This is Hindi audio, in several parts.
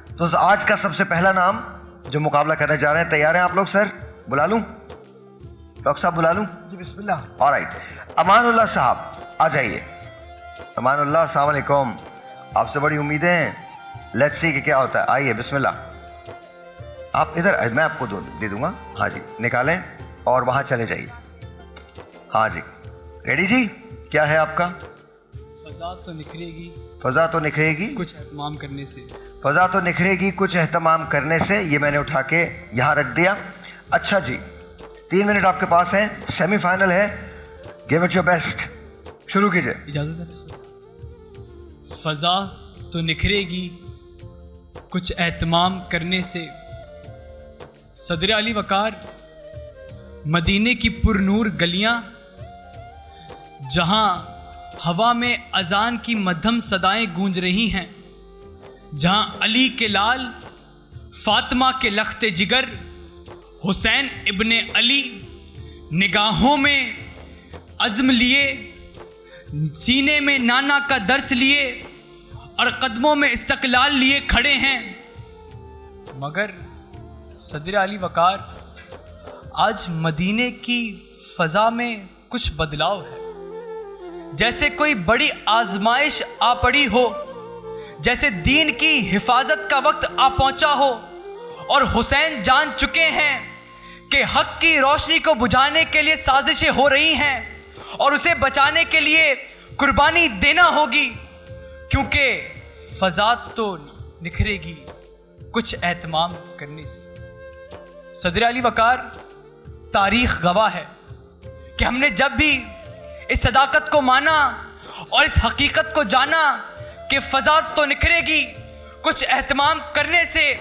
तो आज का सबसे पहला नाम जो मुकाबला करने जा रहे हैं, तैयार हैं आप लोग? सर बुला लूं? डॉक्टर साहब बुला लूं? जी बिस्मिल्लाह। ऑलराइट, अमानुल्लाह साहब आ जाइए। अमानुल्लाह, अस्सलाम वालेकुम। आपसे बड़ी उम्मीदें हैं, लेट्स सी कि क्या होता है। आइए, बिस्मिल्लाह। आप इधर, मैं आपको दे दूंगा। हाँ जी, निकालें और वहाँ चले जाइए। हाँ जी, रेडी जी? क्या है आपका? फजा तो निखरेगी, फजा तो निखरेगी कुछ एहतमाम करने से। फजा तो निखरेगी कुछ एहतमाम करने से, ये मैंने उठा के यहाँ रख दिया। अच्छा जी, 3 मिनट आपके पास हैं, सेमीफाइनल है, गिव इट योर बेस्ट। शुरू कीजिए। इजाजत है? फजा तो निखरेगी कुछ एहतमाम करने से, सदर अली वकार मदीने की पुरनूर गलियां, जहां हवा में अजान की मध्यम सदाएं गूंज रही हैं, जहां अली के लाल, फातिमा के लख्ते जिगर, हुसैन इब्ने अली निगाहों में अज़्म लिए, सीने में नाना का दर्स लिए और कदमों में इस्तक़लाल लिए खड़े हैं। मगर सदर अली वकार, आज मदीने की फ़ज़ा में कुछ बदलाव है। जैसे कोई बड़ी आजमाइश आ पड़ी हो, जैसे दीन की हिफाजत का वक्त आ पहुंचा हो और हुसैन जान चुके हैं कि हक की रोशनी को बुझाने के लिए साजिशें हो रही हैं और उसे बचाने के लिए कुर्बानी देना होगी, क्योंकि फ़ज़ा तो निखरेगी कुछ एहतमाम करने से। सदर अली वकार, तारीख़ गवाह है कि हमने जब भी इस सदाकत को माना और इस हकीकत को जाना कि फ़ज़ा तो निखरेगी कुछ एहतमाम करने से,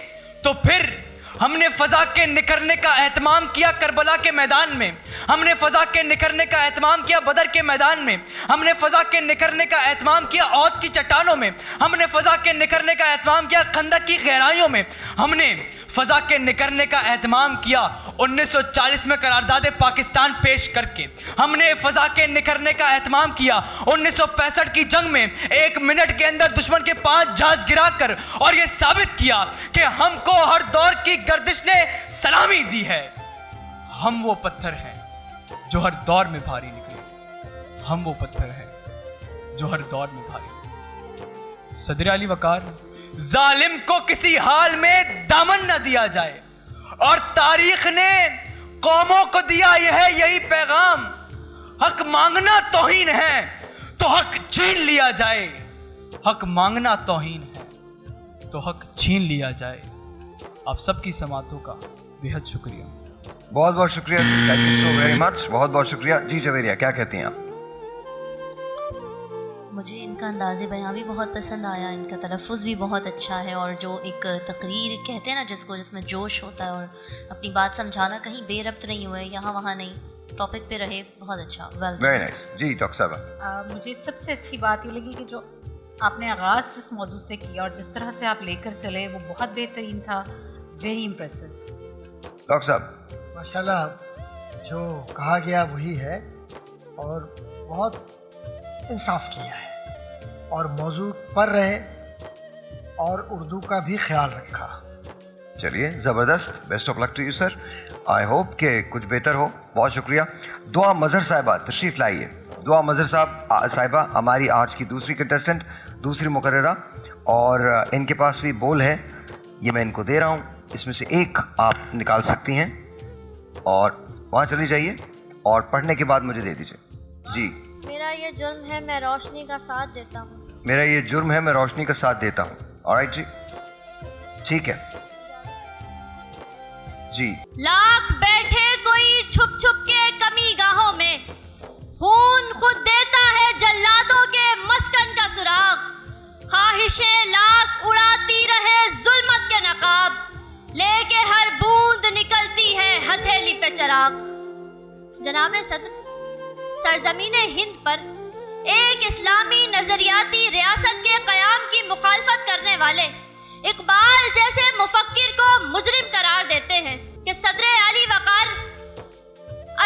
तो फिर हमने फ़ज़ा के निखरने का एहतमाम किया करबला के मैदान में, हमने फ़ज़ा के निखरने का एहतमाम किया बदर के मैदान में, हमने फ़ज़ा के निखरने का एहतमाम किया औद की चट्टानों में, हमने फ़ज़ा के निखरने का एहतमाम किया खंदक की गहराइयों में, हमने फ़ज़ा के निकलने का एहतमाम किया 1940 में करारदाद पाकिस्तान पेश करके, हमने फ़ज़ा के निकलने का एहतमाम किया 1965 की जंग में 1 मिनट के अंदर दुश्मन के 5 जहाज गिराकर, और ये साबित किया कि हमको हर दौर की गर्दिश ने सलामी दी है। हम वो पत्थर हैं जो हर दौर में भारी निकले, हम वो पत्थर हैं जो हर दौर में भारी निकले। सदर अली वकार, जालिम को किसी हाल में दामन न दिया जाए, और तारीख ने कौमों को दिया यही पैगाम, हक मांगना तौहीन है तो हक छीन लिया जाए, हक मांगना तौहीन है तो हक छीन लिया जाए। आप सबकी समातों का बेहद शुक्रिया। बहुत बहुत शुक्रिया, thank you so very much, बहुत बहुत शुक्रिया। जी जवेरिया, क्या कहती हैं आप? मुझे इनका अंदाज़े बयां भी बहुत पसंद आया, इनका तलफ़ुज़ भी बहुत अच्छा है, और जो एक तकरीर कहते हैं ना जिसमें जोश होता है और अपनी बात समझाना, कहीं बेरब्त नहीं हुए, यहाँ वहाँ नहीं, टॉपिक पे रहे, बहुत अच्छा। Very nice. जी डॉक्टर साहब, मुझे सबसे अच्छी बात ये लगी कि जो आपने आगाज़ जिस मौजू से किया और जिस तरह से आप लेकर चले वो बहुत बेहतरीन था, वेरी इम्प्रेसिव। डॉक्टर साहब, माशाल्लाह, जो कहा गया वही है और बहुत इंसाफ किया है और मौजू पर रहे और उर्दू का भी ख्याल रखा। चलिए, ज़बरदस्त, best of luck to you sir. I hope कि कुछ बेहतर हो। बहुत शुक्रिया। दुआ मज़हर साहिबा तशरीफ़ लाइए। दुआ मज़हर साहिबा हमारी आज की दूसरी कंटेस्टेंट, दूसरी मुकर्ररा, और इनके पास भी बोल है, ये मैं इनको दे रहा हूँ, इसमें से एक आप निकाल सकती हैं और वहाँ चली जाइए और पढ़ने के बाद मुझे दे दीजिए। जी। मेरा ये जुर्म है, मैं रोशनी का साथ देता हूँ। मेरा ये जुर्म है, मैं रोशनी का साथ देता हूँ। ऑलराइट जी, ठीक है जी। लाख बैठे कोई छुप छुप के कमी गाहों में, खून खुद देता है जल्लादों के मस्कन का सुराग, ख्वाहिशें लाख उड़ाती रहे जुल्मत के नकाब, लेके हर बूंद निकलती है हथेली पे चिराग। जनाबे सदर, सरजमीने हिंद पर एक इस्लामी नजरियाती रियासत के क़याम की मुखालफत करने वाले इकबाल जैसे मुफक्किर को मुजरिम करार देते हैं कि सदर अली वकार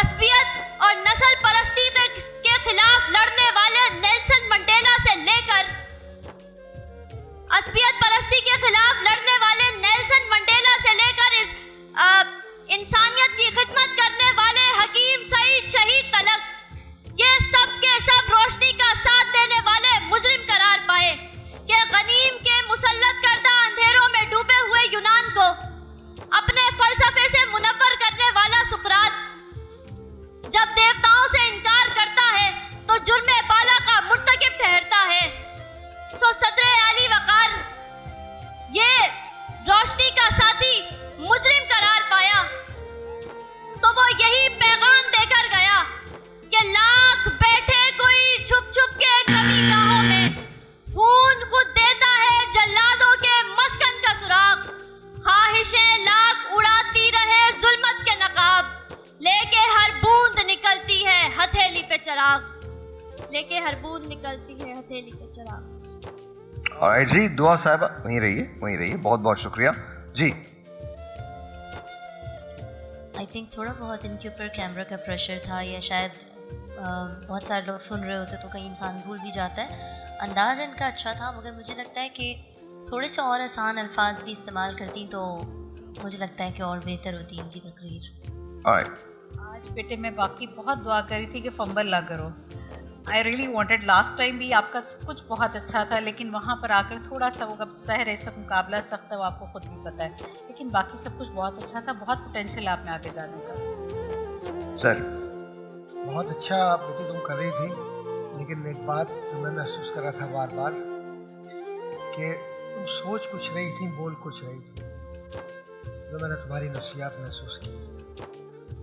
असबियत और नस्ल परस्ती के खिलाफ लड़ने वाले नेल्सन मंडेला से लेकर असबियत परस्ती के खिलाफ लड़ने वाले सदरे अली वकार ये रोशनी का साथी मुजरिम करार पाया तो वो यही पैगाम देकर गया कि लाख बैठे कोई छुप छुप के कभी गाहों में, खून खुद देता है जल्लादों के मस्कन का सुराग, ख्वाहिशें लाख उड़ाती रहे जुल्मत के नकाब, लेके हर बूंद निकलती है हथेली पे चिराग, लेके हर बूंद निकलती है हथेली पे चिराग। ऑलराइट जी, दुआ साहिबा वहीं रहिए, बहुत बहुत शुक्रिया जी। आई थिंक थोड़ा बहुत इनके ऊपर कैमरा का प्रेशर था, या शायद बहुत सारे लोग सुन रहे होते तो कहीं इंसान भूल भी जाता है। अंदाज़ इनका अच्छा था, मगर मुझे लगता है कि थोड़े से और आसान अल्फाज भी इस्तेमाल करती तो मुझे लगता है कि और बेहतर होती इनकी तकरीर। आज बेटे मैं बाकी बहुत दुआ करी थी कि फंबल ना करो। I really wanted, last time भी आपका सब कुछ बहुत अच्छा था, लेकिन वहाँ पर आकर थोड़ा सा वो सह रहे सब मुकाबला सख्त है, वो आपको खुद भी पता है, लेकिन बाकी सब कुछ बहुत अच्छा था, बहुत पोटेंशियल आपने आगे जाने का। सर बहुत अच्छा बेटी तुम कर रही थी, लेकिन एक बात जो मैं महसूस कर रहा था बार बार कि तुम सोच कुछ रही थी, बोल कुछ रही थी, जो मैंने तुम्हारी नसीहत महसूस की।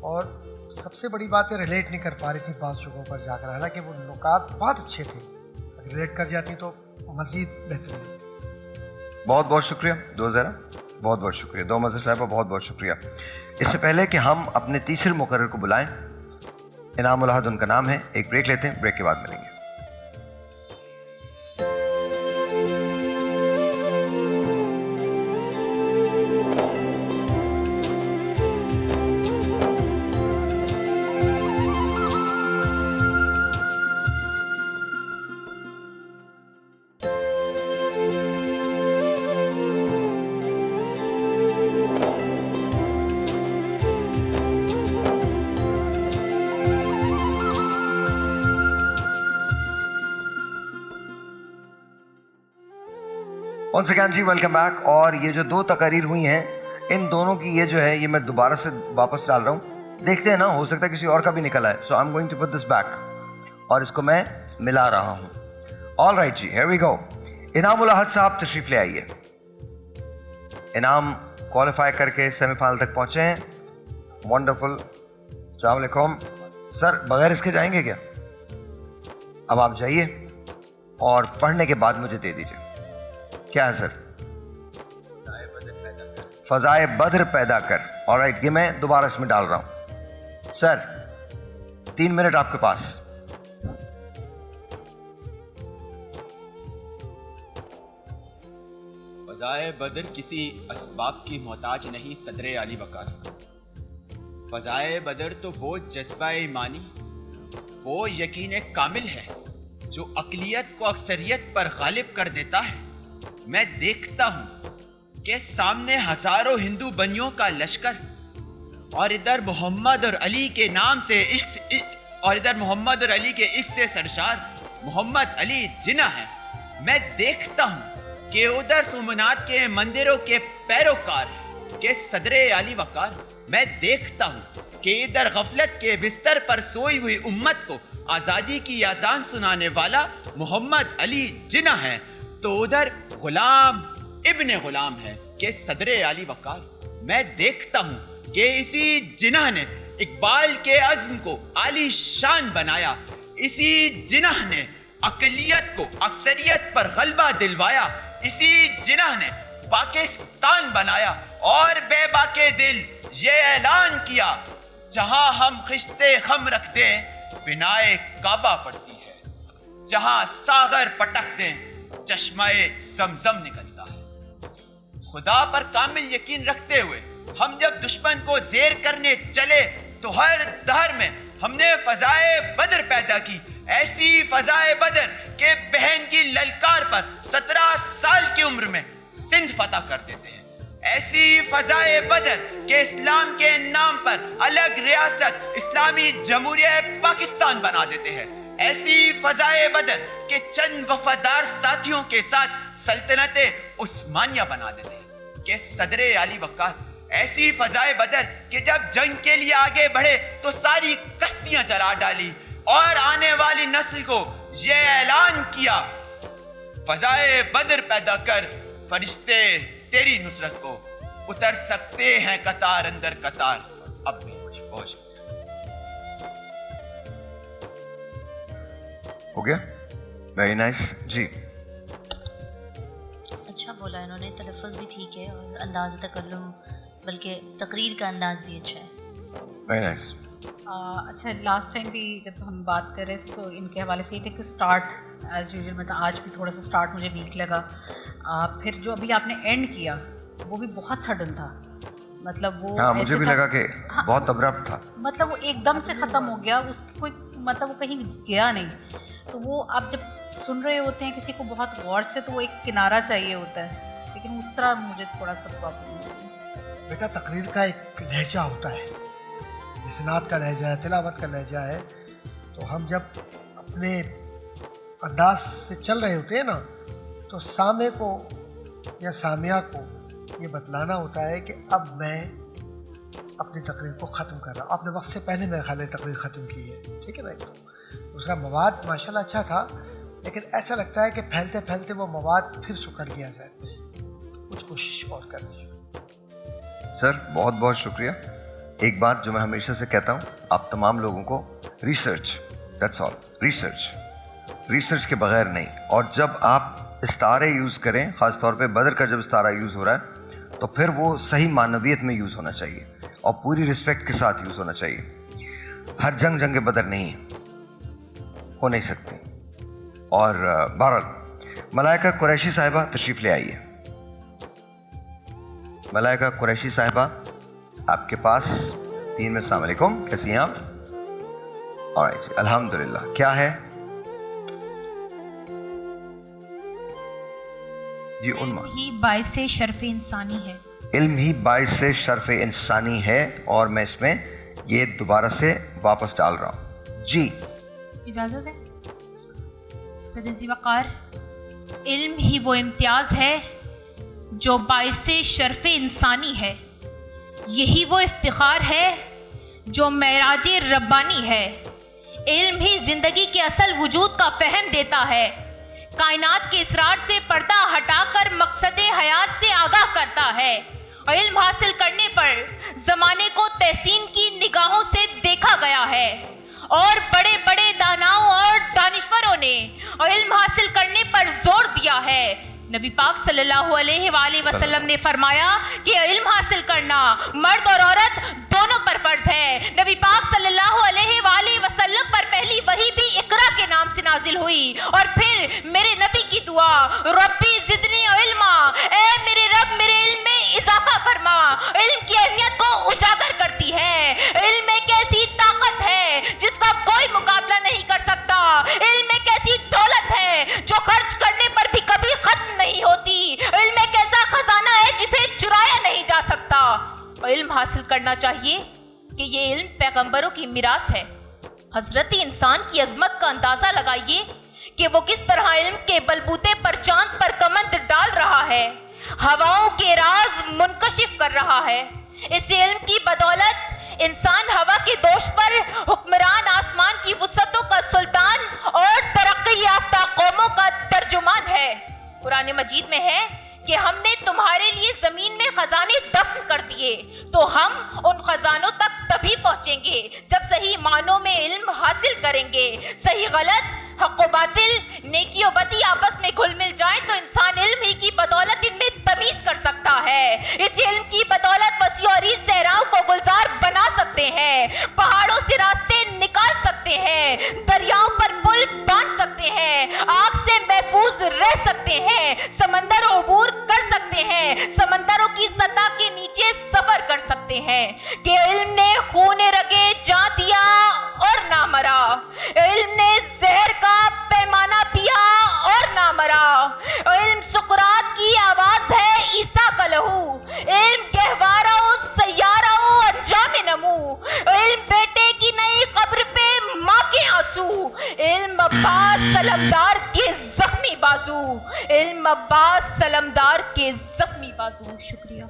और सबसे बड़ी बात है रिलेट नहीं कर पा रही थी बात जगहों पर जाकर, हालांकि वो नुकात बहुत अच्छे थे, अगर रिलेट कर जाती तो मज़ीद बेहतरीन होती। बहुत बहुत शुक्रिया दो ज़रा, बहुत बहुत शुक्रिया दो मज़हर साहिबा, बहुत बहुत शुक्रिया। इससे पहले कि हम अपने तीसरे मुकर्रर को बुलाएं, इनाम उल हद उनका नाम है, एक ब्रेक लेते हैं, ब्रेक के बाद मिलेंगे। Once again जी वेलकम बैक। और ये जो दो तकारीर हुई हैं, इन दोनों की ये जो है ये मैं दोबारा से वापस डाल रहा हूँ, देखते हैं ना, हो सकता है किसी और का भी निकला है। So I am going to put this back और इसको मैं मिला रहा हूँ। ऑल राइट जी, here we go. Inam ul हद साहब तशरीफ ले आइए। इनाम क्वालिफाई करके सेमीफाइनल तक पहुँचे हैं। वंडरफुल। अस्सलाम वालेकुम सर, बगैर इसके जाएंगे क्या? अब आप जाइए और पढ़ने के बाद मुझे दे दीजिए। क्या है सर? फजाए बद्र पैदा कर। ऑलराइट, ये मैं दोबारा इसमें डाल रहा हूं। सर 3 मिनट आपके पास। फजाए बद्र किसी असबाब की मोहताज नहीं सदरे आली वकार। फजाए बद्र तो वो जज्बा ईमानी, वो यकीन कामिल है जो अकलियत को अक्सरियत पर गालिब कर देता है। मैं देखता हूं कि सामने हजारों हिंदू बनियों का लश्कर, और इधर मोहम्मद और अली के नाम से मोहम्मद और अली के इश्क से सरशार मोहम्मद अली जिना है। मैं देखता हूं कि उधर सोमनाथ के मंदिरों के पैरोकार के सदरे आली वकार। मैं देखता हूं कि इधर गफलत के बिस्तर पर सोई हुई उम्मत को आज़ादी की आज़ान सुनाने वाला मोहम्मद अली जिना है, तो उधर गुलाम इब्ने गुलाम है कि सदरे आली वकार। मैं देखता हूं कि इसी जिना ने इकबाल के अज़्म को आली शान बनाया, इसी जिना ने अकलियत को अक्सरियत पर गलबा दिलवाया, इसी जिना ने पाकिस्तान बनाया और बेबाके दिल ये ऐलान किया, जहां हम खिश्ते खम रख दें बिनाए काबा पड़ती है, जहां सागर पटक दें चश्माए ज़मज़म निकलता है। खुदा पर कामिल यकीन रखते हुए हम जब दुश्मन को ज़ेर करने चले तो हर दहर में हमने फजाए बद्र पैदा की, ऐसी फजाए बद्र के बहन की ललकार पर 17 साल की उम्र में सिंध फतह कर देते हैं, ऐसी फजाए बद्र के इस्लाम के नाम पर अलग रियासत इस्लामी जमहूरिया पाकिस्तान बना देते हैं, ऐसी फजाए बद्र के चंद वफादार साथियों के साथ सल्तनते उस्मानिया बना देते हैं कि सदरे आली वकार। ऐसी फजाए बद्र के जब जंग के लिए आगे बढ़े तो सारी कश्तियां जला डाली और आने वाली नस्ल को यह ऐलान किया, फजाए बदर पैदा कर, फरिश्ते तेरी नुसरत को उतर सकते हैं कतार अंदर कतार। अब भी बहुत शुक्रिया। हो गया? वेरी नाइस जी। अच्छा बोला इन्होंने, तलफ़्फ़ुज़ भी ठीक है और अंदाज़ तकल्लुम बल्कि तकरीर का अंदाज़ भी अच्छा है। Very nice. अच्छा, लास्ट टाइम भी जब हम बात कर रहे थे तो इनके हवाले से ये थे कि स्टार्ट एज यूजुअल, मतलब आज भी थोड़ा सा स्टार्ट मुझे वीक लगा। फिर जो अभी आपने एंड किया वो भी बहुत सडन था, मतलब वो हाँ, मुझे भी लगा कि हाँ, बहुत अब्रप्ट था। मतलब वो एकदम से ख़त्म हो गया, उसकी कोई मतलब वो कहीं गया नहीं। तो वो आप जब सुन रहे होते हैं किसी को बहुत गौर से तो वो एक किनारा चाहिए होता है, लेकिन उस तरह मुझे थोड़ा सा प्रॉब्लम होती है। बेटा तकरीर का एक लहजा होता है, इसनाद का लहजा है, तिलावत का लहजा है। तो हम जब अपने अंदाज से चल रहे होते हैं ना, तो सामे को या सामिया को ये बतलाना होता है कि अब मैं अपनी तकरीर को ख़त्म कर रहा हूँ। आपने वक्त से पहले मेरे ख्याल तकरीर ख़त्म की है, ठीक है ना। एक तो दूसरा, मवाद माशाल्लाह अच्छा था, लेकिन ऐसा लगता है कि फैलते फैलते वो मवाद फिर सुकड़ गया जाए, कुछ कोशिश और करनी। सर बहुत बहुत शुक्रिया। एक बात जो मैं हमेशा से कहता हूँ, आप तमाम लोगों को रिसर्च, दैट्स ऑल, रिसर्च के बगैर नहीं। और जब आप इस्तारे यूज़ करें, ख़ास तौर पे बदर का जब इस्तारा यूज़ हो रहा है, तो फिर वो सही मानवियत में यूज़ होना चाहिए और पूरी रिस्पेक्ट के साथ यूज़ होना चाहिए। हर जंग बदर नहीं हो नहीं सकती। और बहरहाल मलाइका कुरैशी साहिबा तशरीफ़ ले आइए। मलाइका कुरैशी साहिबा आपके पास 3 मिनट। अस्सलाम वालेकुम, कैसी हैं आप? ऑलराइट जी, अल्हम्दुलिल्लाह। क्या है जी उन्मा? ही बाइसे शर्फ इंसानी है। इल्म ही बाइस से शर्फ इंसानी है। और मैं इसमें ये दोबारा से वापस डाल रहा हूँ जी। इजाज़त है सदजी वक़ार। इल्म ही वो इम्तियाज़ है जो बाइसे शर्फ इंसानी है। यही वो इफ्तिखार है जो मेराज रब्बानी है। इल्म ही ज़िंदगी के असल वजूद का फहम देता है। कायनात के इसरार से पर्दा हटाकर मकसद हयात से आगाह करता है। और इल्म हासिल करने पर ज़माने को तहसीन की निगाहों से देखा गया है। और बड़े बड़े दानाओं और दानिश्वरों ने इल्म हासिल करने पर जोर दिया है। नबी पाक सल्लल्लाहु अलैहि वसल्लम ने फरमाया कि इल्म हासिल करना मर्द और औरत दोनों पर फर्ज है। नबी पाक सल्लल्लाहु अलैहि वसल्लम पर पहली वही भी इकरा के नाम से नाजिल हुई। और फिर मेरे नबी की दुआ, रब्बी ज़िदनी इल्मा, ए मेरे रब मेरे इल्म में इजाफा फरमा, इल्म की अहमियत को उजागर करती है। इल्म एक ऐसी ताकत है जिसका कोई मुकाबला नहीं कर सकता। इल्म एक ऐसी दौलत है जो खर्च करने पर भी कभी खत्म नहीं होती। इल्म एक ऐसा खजाना है जिसे चुराया नहीं जा सकता। और इल्म हासिल करना चाहिए कि ये इल्म पैगंबरों की मिरास है। हजरत इंसान की अजमत का अंदाजा लगाइए कि वो किस तरह इल्म के बलबूते पर चांद पर कमंद डाल रहा है, हवाओं के राज मुनकशिफ कर रहा है। इस इल्म की बदौलत इंसान हवा के दोष पर हुक्मरान, आसमान की वुसअतों का सुल्तान और तरक्की याफ्ता कौमों का तर्जुमान है। कुरान मजीद में है कि हमने तुम्हारे लिए जमीन में खजाने दफन कर दिए, तो हम उन खजानों तक तभी पहुंचेंगे जब सही मानों में इल्म हासिल करेंगे। सही गलत, हक व बातिल, नेकी और बदी आपस में घुल मिल जाए तो इंसान इल्म ही की बदौलत इनमें तमीज कर सकता है। इस इल्म की बदौलत वसी और इस सहराओं को गुलजार बना सकते हैं, पहाड़ों से रास्ते निकाल सकते हैं, दरियाओं पर पुल बांध सकते हैं, आग से महफूज रह सकते हैं, समंदर अबूर कर सकते हैं, समंदरों की सतह के नीचे सफर कर सकते हैं। कि इल्म ने खून रगे जा दिया और ना मरा, इल्म ने जहर का पैमाना पिया और ना मरा। इल्म सुकरात की आवाज है ईसा का लहू, इल्म गहवारा सैयारा अंजाम नमू, इल्म बेटे की नई कब्र पे माँ के आंसू, इल्म अब्बास सलमदार के जख्मी बाजू, इल्म अब्बास सलमदार के जख्मी बाजू। शुक्रिया,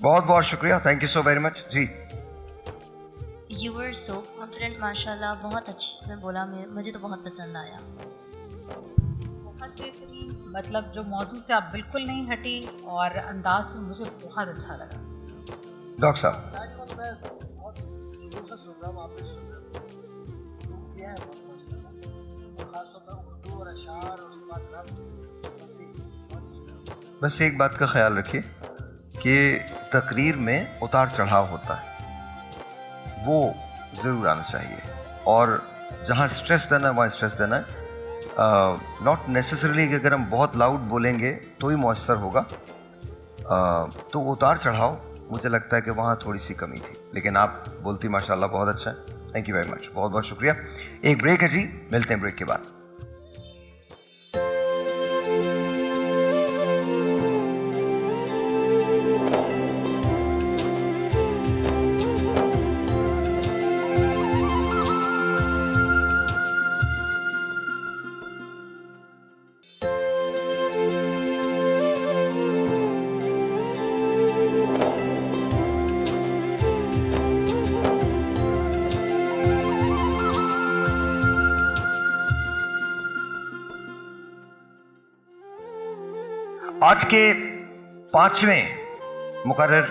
बहुत बहुत शुक्रिया, thank you so very much जी। यू वर सो कॉन्फिडेंट माशाल्लाह, बहुत अच्छा। मैं बोला मुझे तो बहुत पसंद आया। बहुत बेहतरीन। मतलब जो मौजू से आप बिल्कुल नहीं हटी और अंदाज में मुझे बहुत अच्छा लगा। डॉक्टर साहब, मैं बहुत जोर से सुन रहा हूँ, आप भी सुन रहे हो। तो ये है बहुत मस्त, और खासतौर पर उर्दू और अशार और उसके बाद रब। बस एक बात का ख्याल रखिए कि तकरीर में उतार चढ़ाव होता है, वो ज़रूर आना चाहिए, और जहाँ स्ट्रेस देना है वहाँ स्ट्रेस देना है। नॉट नेसेसरीली कि अगर हम बहुत लाउड बोलेंगे तो ही मौसर होगा, तो उतार चढ़ाव मुझे लगता है कि वहाँ थोड़ी सी कमी थी, लेकिन आप बोलती माशाल्लाह बहुत अच्छा है। थैंक यू वेरी मच, बहुत बहुत शुक्रिया। एक ब्रेक है जी, मिलते हैं ब्रेक के बाद। आज के 5वें मुकर्रर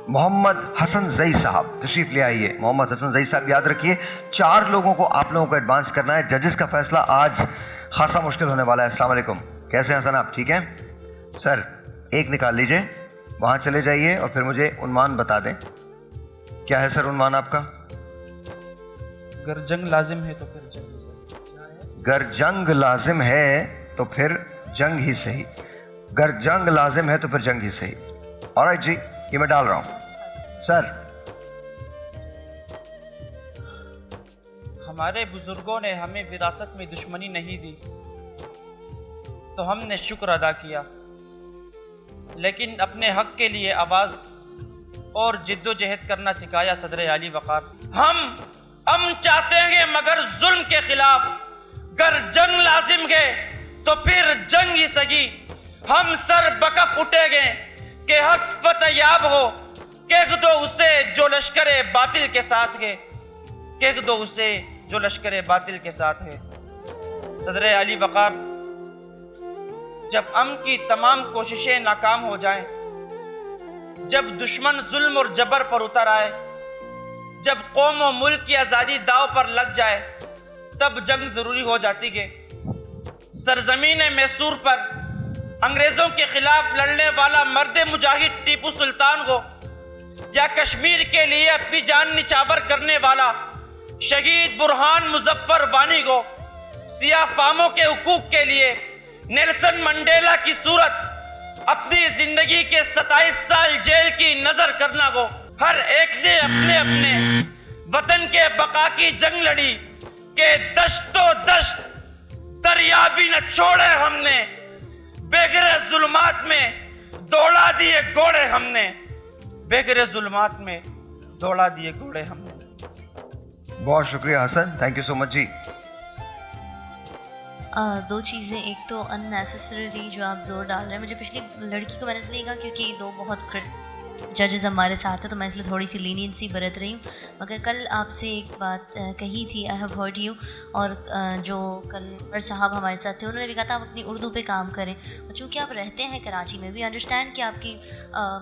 मोहम्मद हसन जई साहब तशरीफ ले आइए। मोहम्मद हसन जई साहब, याद रखिए 4 लोगों को आप लोगों को एडवांस करना है। जजेस का फैसला आज खासा मुश्किल होने वाला है। अस्सलाम वालेकुम, कैसे हैं हसन आप? ठीक हैं सर, एक निकाल लीजिए, वहाँ चले जाइए और फिर मुझे उन्वान बता दें। क्या है सर उन्वान आपका? अगर जंग लाजिम है तो फिर जंग ही सही। गर जंग लाजिम है तो फिर जंग ही सही। गर जंग लाजिम है तो फिर जंग ही सही। ऑलराइट जी, ये मैं डाल रहा हूं। सर, हमारे बुजुर्गों ने हमें विरासत में दुश्मनी नहीं दी तो हमने शुक्र अदा किया, लेकिन अपने हक के लिए आवाज और जिद्दोजहद करना सिखाया सदर आली वकार। हम चाहते हैं मगर जुल्म के खिलाफ, गर जंग लाजिम है तो फिर जंग ही सही। हम सर बकफ उठेंगे कि हक फतह याब हो, कह दो उसे जो लश्करे बातिल के साथ है, कह दो उसे जो लश्करे बातिल के साथ है। सदर आली वकार, जब अमन की तमाम कोशिशें नाकाम हो जाएं, जब दुश्मन जुल्म और जबर पर उतर आए, जब कौम और मुल्क की आज़ादी दाव पर लग जाए, तब जंग जरूरी हो जाती है। सरजमीन मैसूर पर अंग्रेजों के खिलाफ लड़ने वाला मर्द मुजाहिद टीपू सुल्तान को, या कश्मीर के लिए अपनी जान निछावर करने वाला शहीद बुरहान मुजफ्फर वानी को, सिया फामों के हुकूक के लिए नेल्सन मंडेला की सूरत अपनी जिंदगी के 27 साल जेल की नजर करना को, हर एक ने अपने अपने वतन के बका की जंग लड़ी के दश्तो दश्त दरिया भी न छोड़े हमने, बेगरे जुल्मात में दौड़ा दिए घोड़े हमने, बेगरे जुल्मात में दौड़ा दिए घोड़े हमने। बहुत शुक्रिया Hasan, thank you so much जी। 2 चीज़ें, एक तो अननेसेसरीली जो आप जोर डाल रहे हैं, मुझे पिछली लड़की को मैंने इसलिए कहा क्योंकि 2 बहुत जजेस हमारे साथ हैं, तो मैं इसलिए थोड़ी सी लीनियंसी बरत रही हूँ। मगर कल आपसे एक बात कही थी, आई हैव हर्ड यू, और जो कल पर साहब हमारे साथ थे उन्होंने भी कहा था आप अपनी उर्दू पे काम करें। और चूँकि आप रहते हैं कराची में, भी अंडरस्टैंड कि आपकी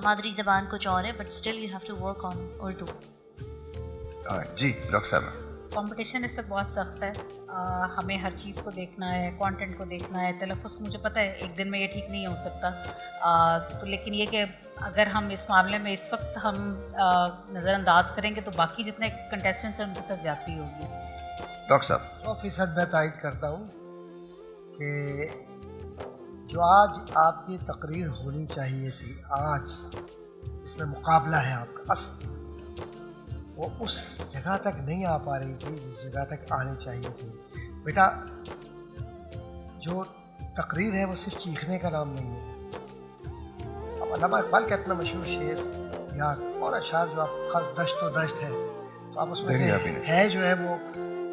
मादरी ज़बान कुछ और है, but still you have to work on Urdu. जी डॉक्टर साहब, कंपटीशन इस वक्त बहुत सख्त है, हमें हर चीज़ को देखना है, कंटेंट को देखना है, तलफ़्फ़ुज़ मुझे पता है एक दिन में ये ठीक नहीं हो सकता, तो लेकिन ये कि अगर हम इस मामले में इस वक्त हम नज़रअंदाज करेंगे तो बाकी जितने कंटेस्टेंट्स हैं उनके साथ ज़्यादती होगी। डॉक्टर साहब, 100% मैं तायद करता हूँ कि जो आज आपकी तकरीर होनी चाहिए थी, आज इसमें मुकाबला है आपका असल, वो उस जगह तक नहीं आ पा रही थी जिस जगह तक आनी चाहिए थी। बेटा, जो तकरीर है वो सिर्फ चीखने का नाम नहीं है। अब अल्लामा इकबाल का इतना मशहूर शेर या और अशार जो आप खल दश्त व दश्त है, तो आप उसमें से है जो है वो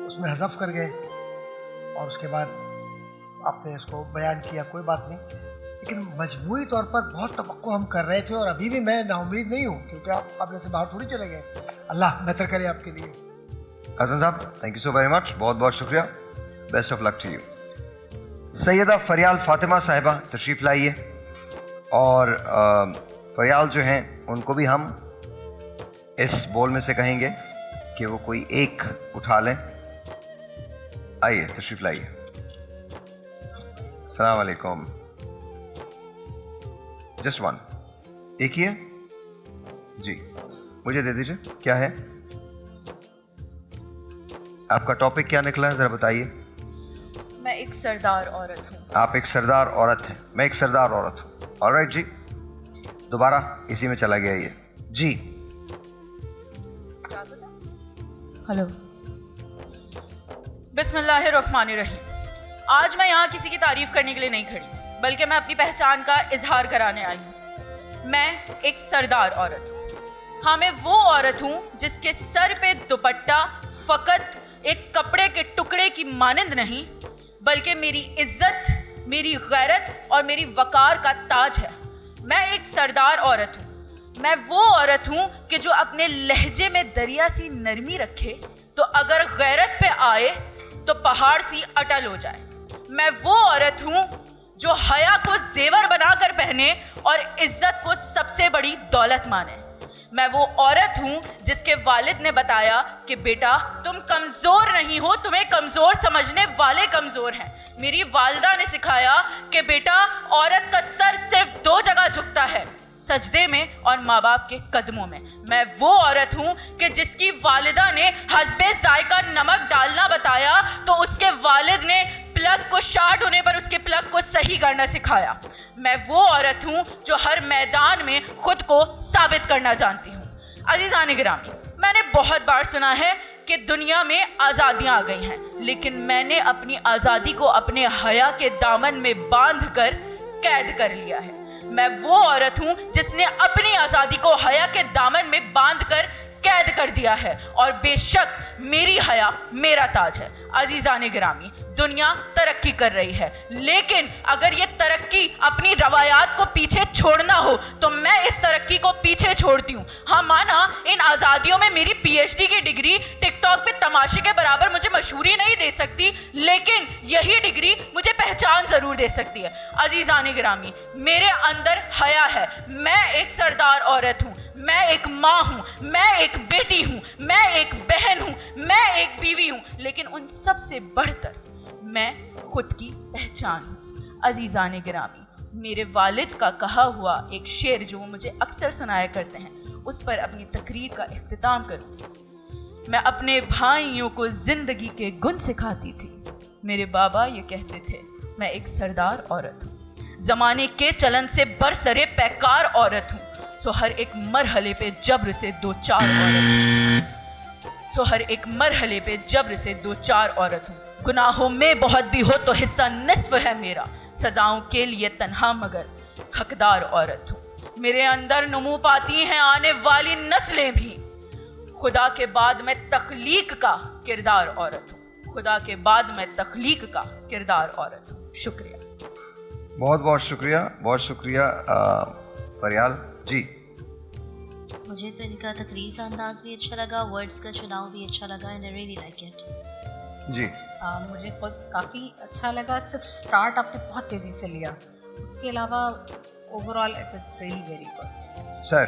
उसमें हज़फ कर गए और उसके बाद आपने इसको बयान किया, कोई बात नहीं, लेकिन मजमूई तौर पर बहुत तवक्को हम कर रहे थे और अभी भी मैं नाउमीद नहीं हूँ, क्योंकि आप मुकाबले से बाहर थोड़ी चले गए। अल्लाह बेहतर करे आपके लिए। हसन साहब, thank you so very much, बहुत बहुत शुक्रिया, best of luck to you. Syeda Faryal Fatima साहिबा तशरीफ़ लाइए। और फरियाल जो हैं उनको भी हम इस बोल में से कहेंगे कि वो कोई एक उठा लें। आइए तशरीफ़ लाइए। अस्सलाम वालेकुम। जस्ट वन, एक ही है जी, मुझे दे दीजिए। क्या है आपका टॉपिक, क्या निकला है ज़रा बताइए। मैं एक सरदार औरत हूँ। आप एक सरदार औरत हैं, मैं एक सरदार औरत हूँ। ऑलराइट जी, दोबारा इसी में चला गया ये जी। हेलो, बिस्मिल्लाहिर्रहमानिर्रहीम। आज मैं यहाँ किसी की तारीफ करने के लिए नहीं खड़ी, बल्कि मैं अपनी पहचान का इजहार कराने आई हूँ। मैं एक सरदार औरत हूँ। हाँ, मैं वो औरत हूँ जिसके सर पे दुपट्टा फकत एक कपड़े के टुकड़े की मानंद नहीं, बल्कि मेरी इज्जत, मेरी गैरत और मेरी वकार का ताज है। मैं एक सरदार औरत हूँ। मैं वो औरत हूँ कि जो अपने लहजे में दरिया सी नरमी रखे तो अगर गैरत पे आए तो पहाड़ सी अटल हो जाए। मैं वो औरत हूँ जो हया को जेवर बनाकर पहने और इज्जत को सबसे बड़ी दौलत माने। मैं वो औरत हूँ जिसके वालिद ने बताया कि बेटा तुम कमज़ोर नहीं हो, तुम्हें कमज़ोर समझने वाले कमज़ोर हैं। मेरी वालिदा ने सिखाया कि बेटा औरत का सर सिर्फ दो जगह झुकता है, सजदे में और माँ बाप के कदमों में। मैं वो औरत हूँ कि जिसकी वालिदा ने हस्बे जायका नमक डालना बताया तो उसके वालिद ने प्लग को शार्ट होने पर उसके प्लग को सही करना सिखाया। मैं वो औरत हूँ जो हर मैदान में खुद को साबित करना जानती हूँ। अज़ीज़ान गिरामी, मैंने बहुत बार सुना है कि दुनिया में आज़ादियाँ आ गई हैं, लेकिन मैंने अपनी आज़ादी को अपने हया के दामन में बांध कर कैद कर लिया है। मैं वो औरत हूँ जिसने अपनी आज़ादी को हया के दामन में बांध कर कैद कर दिया है, और बेशक मेरी हया मेरा ताज है। अज़ीज़ान गिरामी, दुनिया तरक्की कर रही है, लेकिन अगर ये तरक्की अपनी रवायात को पीछे छोड़ना हो तो मैं इस तरक्की को पीछे छोड़ती हूँ। हाँ, माना इन आज़ादियों में मेरी PhD की डिग्री टिकटॉक पे तमाशे के बराबर मुझे मशहूरी नहीं दे सकती, लेकिन यही डिग्री मुझे पहचान ज़रूर दे सकती है। अज़ीज़ान गिरामी, मेरे अंदर हया है। मैं एक सरदार औरत हूँ, मैं एक माँ हूँ, मैं एक बेटी हूँ, मैं एक बहन हूँ, मैं एक बीवी हूँ, लेकिन उन सब से बढ़कर मैं खुद की पहचान हूँ। अज़ीज़ान गिरामी, मेरे वालिद का कहा हुआ एक शेर जो वो मुझे अक्सर सुनाया करते हैं, उस पर अपनी तकरीर का इख्तिताम करूँ। मैं अपने भाइयों को जिंदगी के गुण सिखाती थी। मेरे बाबा ये कहते थे, मैं एक सरदार औरत हूँ, ज़माने के चलन से बरसरे पैकार औरत हूँ। सो हर एक मरहले पे जब्र से दो चार औरत हूँ। गुनाहों में बहुत भी हो तो हिस्सा निस्फ है मेरा, सजाओं के लिए तन्हा मगर हकदार औरत हूँ। मेरे अंदर नुमू पाती हैं आने वाली नस्लें भी। खुदा के बाद मैं तख्लीक का किरदार औरत हूँ। खुदा के बाद मैं तख्लीक का किरदार औरत हूँ। शुक्रिया, बहुत बहुत शुक्रिया, बहुत शुक्रिया फरियाल जी। मुझे तो इनका तकरीर का अंदाज भी अच्छा लगा, वर्ड्स का चुनाव भी अच्छा लगा, and I really like it जी। मुझे खुद काफ़ी अच्छा लगा। सिर्फ स्टार्ट आपने बहुत तेज़ी से लिया, उसके अलावा overall it was really very good. Sir,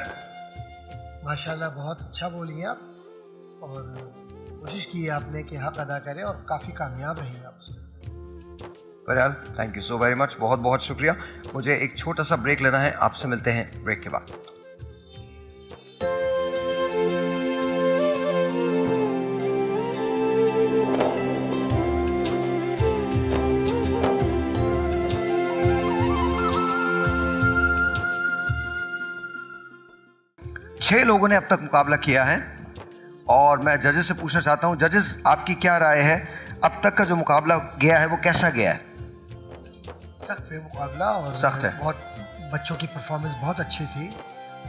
माशाल्लाह बहुत अच्छा बोली आप, और कोशिश की है आपने कि हक अदा करें, और काफ़ी कामयाब रही आप उसमें। फरियाल, thank you so very much, बहुत बहुत शुक्रिया। मुझे एक छोटा सा ब्रेक लेना है, आपसे मिलते हैं ब्रेक के बाद। छह लोगों ने अब तक मुकाबला किया है, और मैं जजेस से पूछना चाहता हूं, जजेस आपकी क्या राय है, अब तक का जो मुकाबला गया है वो कैसा गया है? सख्त है मुकाबला, और सख्त है। बहुत बच्चों की परफॉर्मेंस बहुत अच्छी थी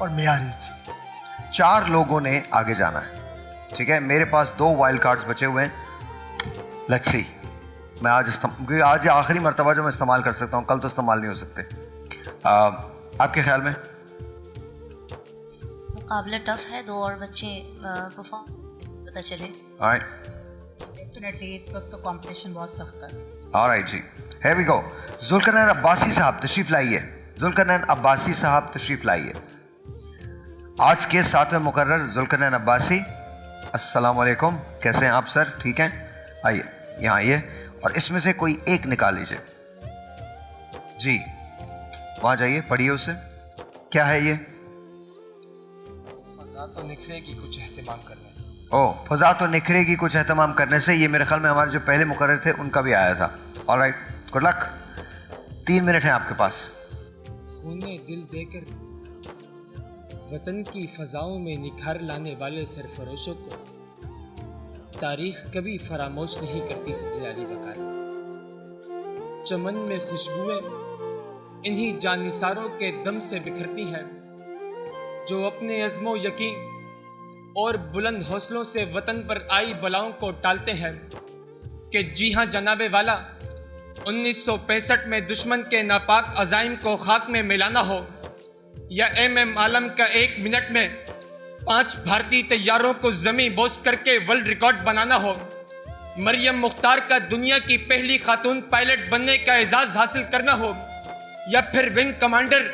और मेयारी थी। 4 लोगों ने आगे जाना है, ठीक है। मेरे पास 2 वाइल्ड कार्ड्स बचे हुए हैं। लेट्स सी, मैं आज आखिरी मर्तबा जो मैं इस्तेमाल कर सकता हूँ, कल तो इस्तेमाल नहीं हो सकते। आपके ख्याल में? मुकाबला टफ है, 2 और बच्चे परफॉर्म पता चले। डेफिनेटली इस वक्त तो कंपटीशन बहुत सख्त है। ऑलराइट जी, Here we go. Zulqarnain Abbasi साहब तशरीफ लाइए. जुल्करनैन अब्बासी साहब तशरीफ लाइए. आज के 7वें मुकर्रर जुल्करनैन अब्बासी. अस्सलाम वालेकुम. कैसे हैं आप सर? ठीक हैं? आइए यहाँ आइए और इसमें से कोई एक निकाल लीजिए. जी वहाँ जाइए, पढ़िए उसे. क्या है ये? फजा तो निखरेगी कुछ एहतमाम करने से. ओह, फजा तो निखरेगी कुछ एहतमाम करने से. ये मेरे ख्याल में हमारे जो पहले मुकर्रर थे उनका भी आया था. Alright, good luck. 3 मिनट हैं आपके पास. खूने दिल देकर वतन की फजाओं में निखार लाने वाले सरफरोशों को तारीख कभी फरामोश नहीं करती. सदर अली वकार. चमन में खुशबुएं इन्हीं जानिसारों के दम से बिखरती हैं जो अपने अज़्मो यकीन और बुलंद हौसलों से वतन पर आई बलाओं को टालते हैं. कि जी हाँ जनाबे वाला, 1965 में दुश्मन के नापाक अज़ाइम को खाक में मिलाना हो या एम आलम का 1 मिनट में 5 भारतीय तैयारों को जमीन बोस करके वर्ल्ड रिकॉर्ड बनाना हो, मरियम मुख्तार का दुनिया की पहली खातून पायलट बनने का एजाज हासिल करना हो, या फिर विंग कमांडर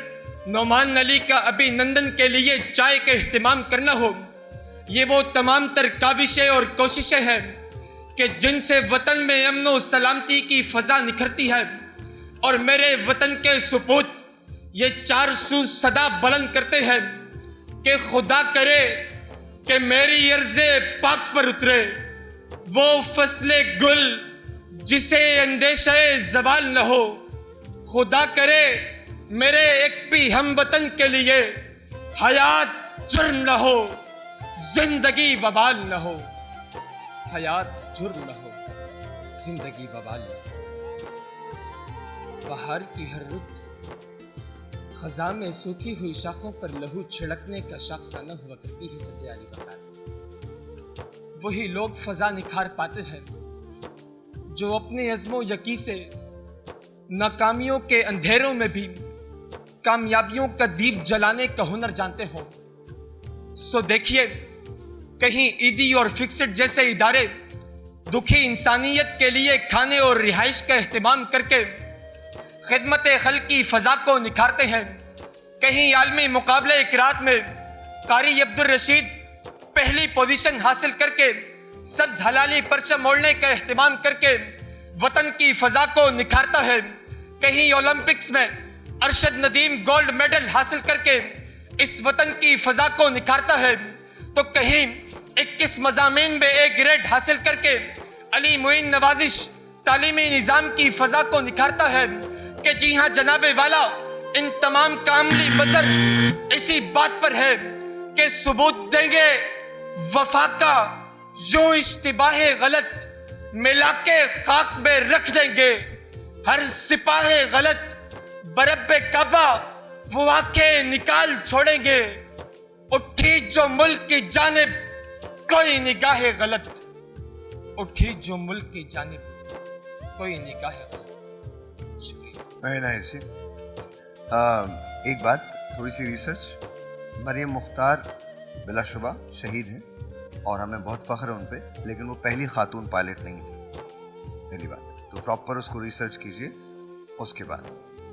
नोमान अली का अभिनंदन के लिए चाय का इह्तिमाम करना हो, ये वो तमाम तर काविशें और कोशिशें हैं कि जिनसे वतन में अमन और सलामती की फजा निखरती है. और मेरे वतन के सुपूत ये 4 सू सदा बुलंद करते हैं कि खुदा करे कि मेरी अर्ज़े पाक पर उतरे वो फसले गुल जिसे अंदेशे ज़वाल न हो. खुदा करे मेरे एक भी हम वतन के लिए हयात जुर्म न हो, जिंदगी वबाल न हो. हयात जुर्म न हो, जिंदगी वबाल न हो. बाहर की हर रुत खजा में सूखी हुई शाखों पर लहू छिड़कने का शाखसाना हुआ करती है. सदर अली वकार. वही लोग फजा निखार पाते हैं जो अपने अज़्मो यकी से नाकामियों के अंधेरों में भी कामयाबियों का दीप जलाने का हुनर जानते हो. सो देखिए, कहीं ईदी और फिक्सड जैसे इदारे दुखी इंसानियत के लिए खाने और रिहाइश का एहतमाम करके खिदमत खल्क की फजा को निखारते हैं. कहीं आलमी मुकाबले इकरात में कारी अब्दुल रशीद पहली पोजीशन हासिल करके सब्ज हलाली परचम ओढ़ने का एहतमाम करके वतन की फजा को निखारता है. कहीं ओलंपिक्स में अरशद नदीम गोल्ड मेडल हासिल करके इस वतन की फजा को निखारता है, तो कहीं 21 मज़ामीन में A ग्रेड हासिल करके अली मुइन नवाजिश तालीमी निज़ाम की फजा को निखारता है. कि जी हाँ जनाबे वाला, इन तमाम का अमली बसर इसी बात पर है कि सबूत देंगे वफा का यूं इश्तिबाहे गलत मिला के खाक में रख देंगे. हर सिपाहे गलत बरब्बे काबा वो आंखें निकाल छोड़ेंगे. उठी जो मुल्क की जानिब कोई निगाह गलत, उठी जो मुल्क की जानिब कोई निगाह गलत. Very nice. एक बात, थोड़ी सी रिसर्च. मरियम मुख्तार बिलाशुबा शहीद हैं और हमें बहुत फ़ख्र है उन पे, लेकिन वो पहली खातून पायलट नहीं थी. पहली बात तो प्रॉपर उसको रिसर्च कीजिए उसके बाद.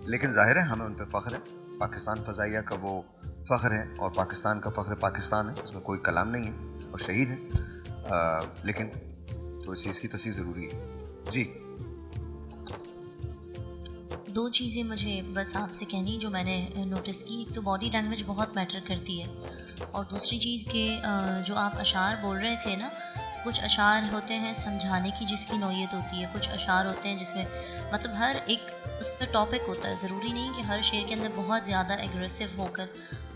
लेकिन जाहिर है हमें उन पे फ़ख्र है. पाकिस्तान फ़ज़ाइया का वो फ़ख्र है और पाकिस्तान का फ़ख्र पाकिस्तान है, इसमें कोई कलाम नहीं है. और शहीद है, लेकिन थोड़ी सी इसकी तस्दीक ज़रूरी है. जी 2 चीज़ें मुझे बस आपसे कहनी जो मैंने नोटिस की. एक तो बॉडी लैंग्वेज बहुत मैटर करती है, और दूसरी चीज़ के जो आप अशार बोल रहे थे ना, कुछ अशार होते हैं समझाने की जिसकी नौयत होती है, कुछ अशार होते हैं जिसमें मतलब हर एक उसका टॉपिक होता है. ज़रूरी नहीं कि हर शेर के अंदर बहुत ज़्यादा एग्रेसिव होकर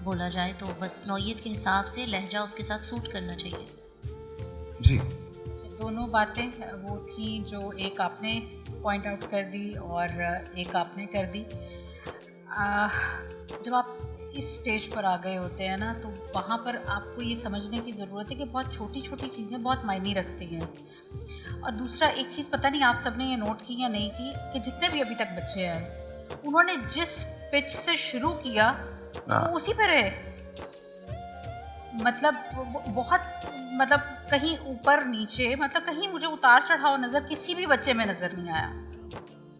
बोला जाए, तो बस नौयत के हिसाब से लहजा उसके साथ सूट करना चाहिए. जी दोनों बातें वो थी जो एक आपने पॉइंट आउट कर दी और एक आपने कर दी. जब आप इस स्टेज पर आ गए होते हैं ना, तो वहाँ पर आपको ये समझने की ज़रूरत है कि बहुत छोटी छोटी चीज़ें बहुत मायने रखती हैं. और दूसरा एक चीज़, पता नहीं आप सबने ये नोट की या नहीं की, कि जितने भी अभी तक बच्चे हैं उन्होंने जिस पिच से शुरू किया वो उसी पर है. मतलब बहुत मतलब कहीं ऊपर नीचे, मतलब कहीं मुझे उतार चढ़ाव नज़र किसी भी बच्चे में नज़र नहीं आया.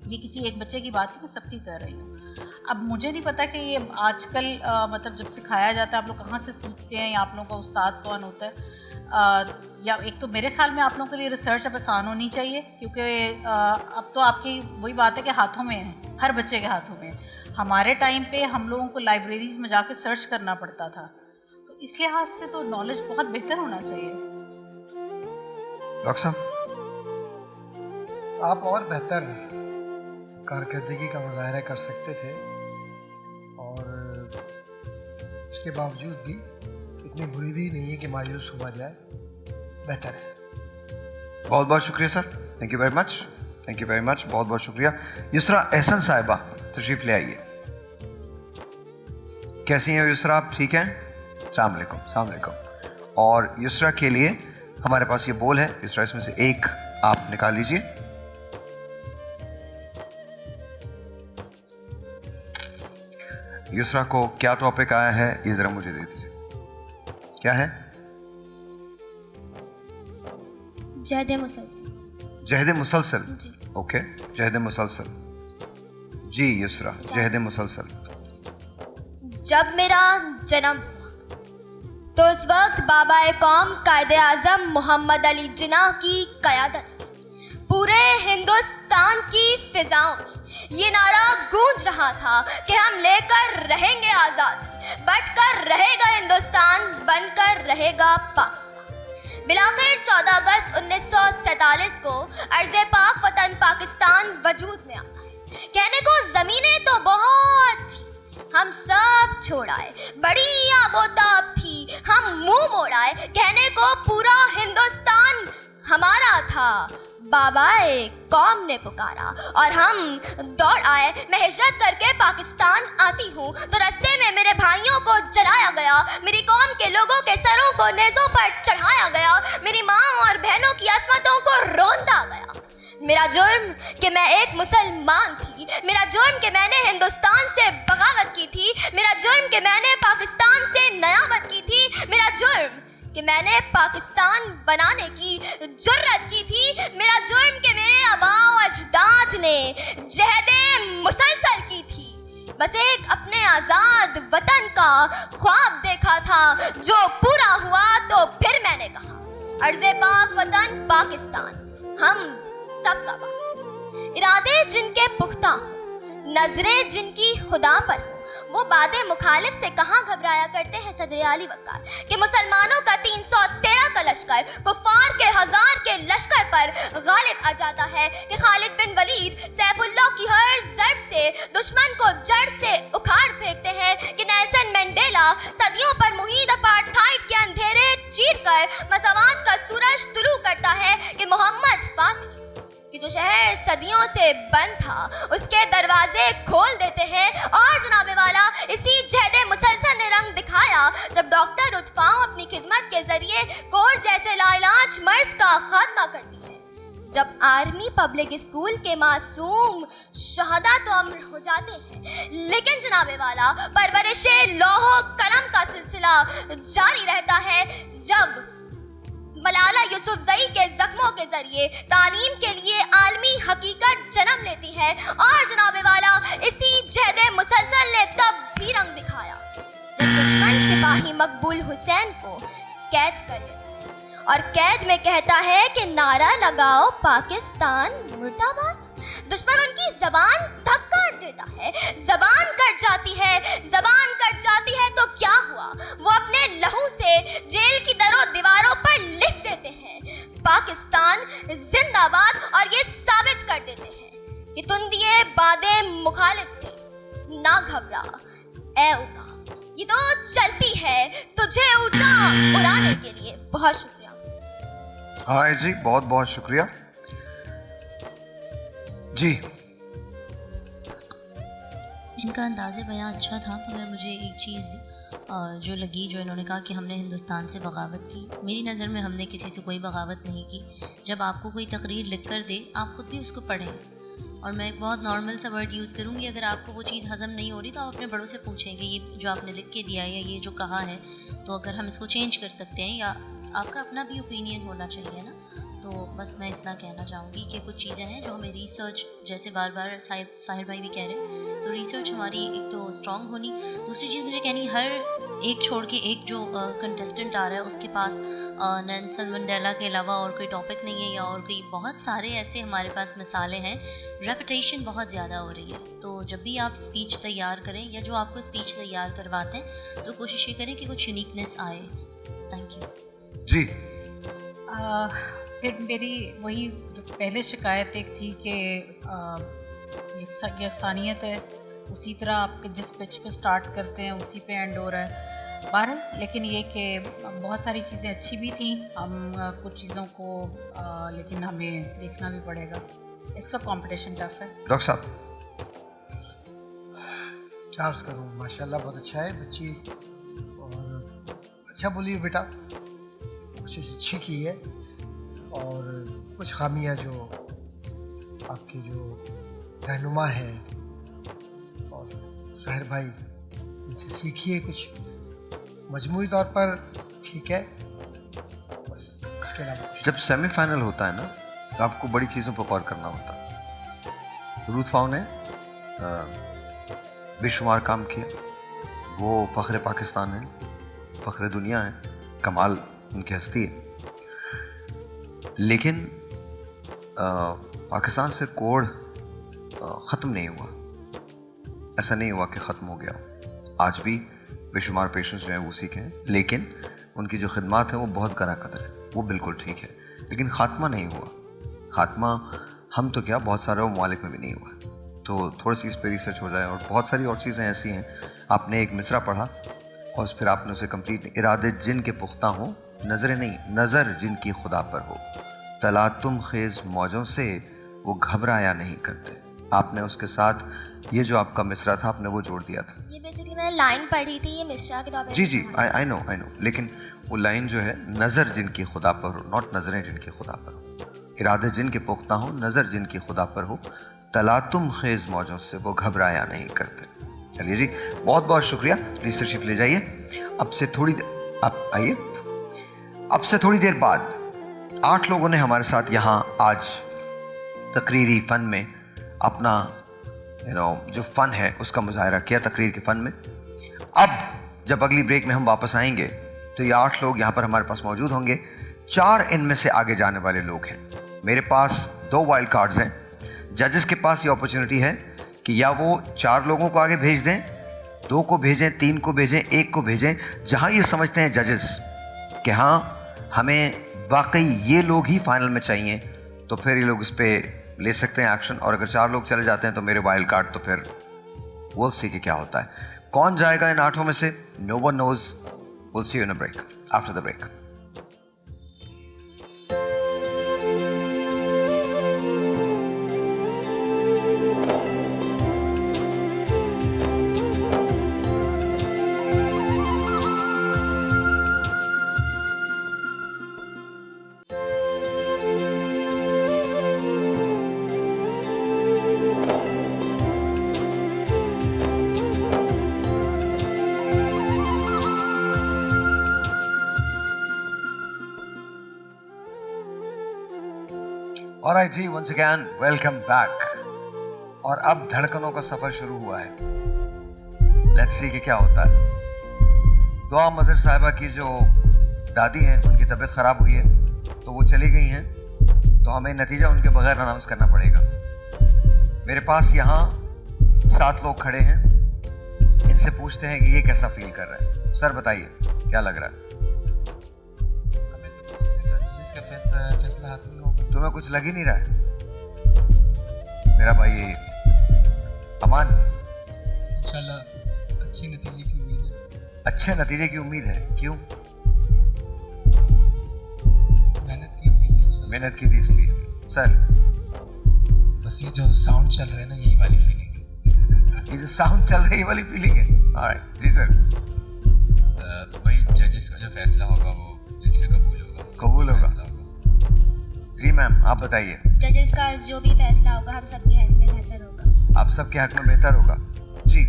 ये किसी एक बच्चे की बात है, मैं सबकी कर रही हूँ। अब मुझे नहीं पता कि ये आजकल मतलब जब सिखाया जाता है आप लोग कहाँ से सीखते हैं या आप लोगों का उस्ताद कौन होता है। या एक तो मेरे ख्याल में आप लोगों के लिए रिसर्च अब आसान होनी चाहिए, क्योंकि अब तो आपकी वही बात है कि हाथों में है, हर बच्चे के हाथों में है। हमारे टाइम पे हम लोगों को लाइब्रेरीज में जाके सर्च करना पड़ता था, तो इस लिहाज से तो नॉलेज बहुत बेहतर होना चाहिए। डॉक्टर साहब, आप और बेहतर कारकर्दगी का मुजाहरा कर सकते थे और इसके बावजूद भी इतनी बुरी भी नहीं है कि मायूस हुआ जाए, बेहतर है। बहुत बहुत शुक्रिया sir, thank you very much, thank you very much, बहुत बहुत शुक्रिया। युसरा एहसन साहिबा तशरीफ ले आइए। कैसी हैं युसरा, आप ठीक हैं? अस्सलाम वालेकुम, अस्सलाम वालेकुम। और युसरा के लिए हमारे पास ये बोल है, युसरा इसमें से एक आप निकाल लीजिए। युसरा को क्या टॉपिक आया है ये जरा मुझे दे दीजिए, क्या है? जहद मुसलसल। जहद मुसलसल, ओके, जहद मुसलसल। जी युसरा, जहद मुसलसल। जब मेरा जन्म तो उस वक्त बाबा कौम कायदे आज़म मोहम्मद अली जिन्ना की क़यादत पूरे हिंदुस्तान की फिजाओं में ये नारा गूंज रहा था कि हम लेकर रहेंगे आज़ाद, बटकर रहेगा हिंदुस्तान, बनकर रहेगा पाकिस्तान। मिलाकर 14 अगस्त 1947 को अर्ज़े पाक वतन पाकिस्तान वजूद में आता है। कहने को ज़मीनें तो बहुत थी, हम सब छोड़ आए, बड़ी आबोताब थी, हम मुंह मोड़ाए। कहने को पूरा हिंदुस्तान हमारा था, बाबाए कौम ने पुकारा और हम दौड़ आए। मैं हिजरत करके पाकिस्तान आती हूँ तो रास्ते में मेरे भाइयों को जलाया गया, मेरी कौम के लोगों के सरों को नेज़ों पर चढ़ाया गया, मेरी माँ और बहनों की असमतों को रोंदा गया। मेरा जुर्म कि मैं एक मुसलमान थी, मेरा जुर्म कि मैंने हिंदुस्तान से बगावत की थी, मेरा जुर्म कि मैंने पाकिस्तान से नयाबत की थी, मेरा जुर्म कि मैंने पाकिस्तान बनाने की जुर्रत की थी, मेरा जुर्म कि मेरे आबाओ अजदाद ने जहदे मुसलसल की थी। बस एक अपने आज़ाद वतन का ख्वाब देखा था जो पूरा हुआ तो फिर मैंने कहा अर्ज़े पाक वतन पाकिस्तान, हम सबका पाकिस्तान। इरादे जिनके पुख्ता हो, नजरें जिनकी खुदा पर हो, वो बादे मुखालिफ से कहाँ घबराया करते हैं सदर अली वक़ार कि मुसलमानों का 313 का लश्कर कुफ़ार के 1000 के लश्कर पर गालिब आ जाता है कि खालिद बिन वलीद सैफुल्लाह की हर ज़र्ब से दुश्मन को जड़ से उखाड़ फेंकते हैं कि नेल्सन मंडेला सदियों पर मुहीद अपार्थाइड के अंधेरे चीर कर मसवात का सूरज तुलू करता है कि मोहम्मद फातिमी कि जो शहर सदियों से बंद था उसके दरवाजे खोल देते हैं। और जनाबे वाला इसी जहदे मुसलसल ने रंग दिखाया जब डॉक्टर उत्फाओ अपनी खिदमत के जरिए कोर जैसे लाइलाज मर्ज का खात्मा करती है, जब आर्मी पब्लिक स्कूल के मासूम शहदा तो अमर हो जाते हैं, लेकिन जनाबे वाला परवरिशे लौहो कलम का सिलसिला जारी रहता है, जब मलाला यूसुफजई के जख्मों के जरिए तालीम के लिए आलमी हकीकत जन्म लेती है। और जनाबे वाला इसी जहदे मुसलसल ने तब भी रंग दिखाया जब दुश्मन सिपाही मकबूल हुसैन को कैद कर लेता है और कैद में कहता है कि नारा लगाओ पाकिस्तान मुर्दाबाद। दुश्मन उनकी जबान तक काट देता है, जबान कट जाती है, जबान कट जाती है तो क्या हुआ, वो अपने लहू से जेल की दरों दीवारों पर लिख देते हैं पाकिस्तान जिंदाबाद और ये साबित कर देते हैं कि तुम दिए बादे मुखालिफ से ना घबरा ए उका, ये तो चलती है तुझे ऊंचा उड़ाने के लिए। बहुत शुक्रिया। हाँ जी, बहुत बहुत शुक्रिया जी। इनका अंदाज़े बयां अच्छा था, मगर मुझे एक चीज़ जो लगी, जो इन्होंने कहा कि हमने हिंदुस्तान से बगावत की। मेरी नज़र में हमने किसी से कोई बगावत नहीं की। जब आपको कोई तकरीर लिख कर दे, आप ख़ुद भी उसको पढ़ें। और मैं एक बहुत नॉर्मल सा वर्ड यूज़ करूँगी, अगर आपको वो चीज़ हज़म नहीं हो रही तो आप अपने बड़ों से पूछें कि ये जो आपने लिख के दिया है या ये जो कहा है, तो अगर हम इसको चेंज कर सकते हैं, या आपका अपना भी ओपिनियन होना चाहिए ना। तो बस मैं इतना कहना चाहूँगी कि कुछ चीज़ें हैं जो हमें रिसर्च, जैसे बार बार साहिर भाई भी कह रहे हैं, तो रिसर्च हमारी एक तो स्ट्रॉन्ग होनी। दूसरी चीज़ मुझे कहनी, हर एक छोड़ के एक जो कंटेस्टेंट आ रहा है उसके पास नेल्सन मंडेला के अलावा और कोई टॉपिक नहीं है, या और कोई बहुत सारे ऐसे हमारे पास मिसालें हैं। रेपिटेशन बहुत ज़्यादा हो रही है, तो जब भी आप स्पीच तैयार करें या जो आपको स्पीच तैयार करवाते हैं तो कोशिश ये करें कि कुछ यूनिकनेस आए। थैंक यू जी। फिर मेरी वही जो पहले शिकायत एक थी कि यकसानियत है, उसी तरह आपके जिस पिच पे स्टार्ट करते हैं उसी पे एंड हो रहा है बार। लेकिन ये कि बहुत सारी चीज़ें अच्छी भी थी, हम कुछ चीज़ों को लेकिन हमें देखना भी पड़ेगा, इसका कंपटीशन टफ है। डॉक्टर साहब, चार्ज करूँ, माशाल्लाह बहुत अच्छा है बच्ची, और अच्छा बोली बेटा, कोशिश अच्छी की है, और कुछ खामियां जो आपके जो रहनुमा है और साहिर भाई, इनसे सीखिए कुछ, मजमूई तौर पर ठीक है, बस इसके अलावा जब सेमीफाइनल होता है ना तो आपको बड़ी चीज़ों पर गौर करना होता है। रूथ फाउ ने बेशुमार काम किया, वो फ़ख्र पाकिस्तान है, फ़ख्र दुनिया है, कमाल उनकी हस्ती है। लेकिन पाकिस्तान से कोड ख़त्म नहीं हुआ, ऐसा नहीं हुआ कि ख़त्म हो गया। आज भी बेशुमार पेशेंट्स जो हैं वो सीखे हैं, लेकिन उनकी जो खिदमात है वो बहुत गरा कदर है, वो बिल्कुल ठीक है, लेकिन ख़ात्मा नहीं हुआ। ख़ात्मा हम तो क्या, बहुत सारे ममालिक में भी नहीं हुआ। तो थोड़ी सी इस पर रिसर्च हो जाए। और बहुत सारी और चीज़ें ऐसी हैं, आपने एक मिसरा पढ़ा और फिर आपने उसे कंप्लीट, इरादे जिन के पुख्ता हों, नज़रें नहीं, नज़र जिनकी खुदा पर हो, तलातुम खेज़ मौजों से वो घबराया नहीं करते। आपने उसके साथ ये जो आपका मिसरा था आपने वो जोड़ दिया था। ये बेसिकली मैंने लाइन पढ़ी थी, ये मिसरा के तौर पे। जी जी, आई नो, लेकिन वो लाइन जो है, नज़र जिनकी खुदा पर हो, नॉट नज़रें जिनकी खुदा पर हो, इरादे जिनके पुख्ता हो, नज़र जिनकी खुदा पर हो, तलातुम खेज़ मौजों से वो घबराया नहीं करते। चलिए जी, बहुत बहुत शुक्रिया। प्लीज तशरीफ ले जाइए। अब से थोड़ी आप आइए। अब से थोड़ी देर बाद 8 लोगों ने हमारे साथ यहाँ आज तकरीरी फ़न में अपना जो फ़न है उसका मुजाहरा किया, तकरीर के फ़न में। अब जब अगली ब्रेक में हम वापस आएंगे तो ये 8 लोग यहाँ पर हमारे पास मौजूद होंगे। 4 इनमें से आगे जाने वाले लोग हैं। मेरे पास 2 वाइल्ड कार्ड्स हैं। जजेस के पास ये अपॉर्चुनिटी है कि या वो 4 लोगों को आगे भेज दें, 2 को भेजें, 3 को भेजें, 1 को भेजें, जहाँ ये समझते हैं जजेस कि हाँ हमें वाकई ये लोग ही फाइनल में चाहिए, तो फिर ये लोग इस पर ले सकते हैं एक्शन। और अगर 4 लोग चले जाते हैं तो मेरे वाइल्ड कार्ड, तो फिर वो सी कि क्या होता है, कौन जाएगा इन 8 में से, no one knows. Will see you in a break, after the break. Alright जी, वंस अगेन वेलकम बैक। और अब धड़कनों का सफर शुरू हुआ है। लेट्स सी कि क्या होता है। दुआ मजहर साहिबा की जो दादी हैं उनकी तबीयत ख़राब हुई है तो वो चली गई हैं, तो हमें नतीजा उनके बगैर अनाउंस करना पड़ेगा। मेरे पास यहाँ 7 लोग खड़े हैं, इनसे पूछते हैं कि ये कैसा फील कर रहे हैं। सर बताइए क्या लग रहा है? फैसला हाथ में होगा। तुम्हें कुछ लग ही नहीं रहा है मेरा भाई अमान? इंशाल्लाह अच्छे नतीजे की उम्मीद है। अच्छे नतीजे की उम्मीद है? क्यों? मेहनत की थी इसलिए। सर बस ये जो साउंड चल रहा है ना, यही वाली फीलिंग है। ये जो साउंड चल रही वाली फीलिंग है। ऑलराइट जी सर। भाई जजेस का जो फैसला होगा वो दिल से कबूल होगा। कबूल होगा जी मैम, आप बताइए। जजेस का जो भी फैसला होगा हम सबके हक में बेहतर होगा। आप सबके हक में बेहतर होगा जी।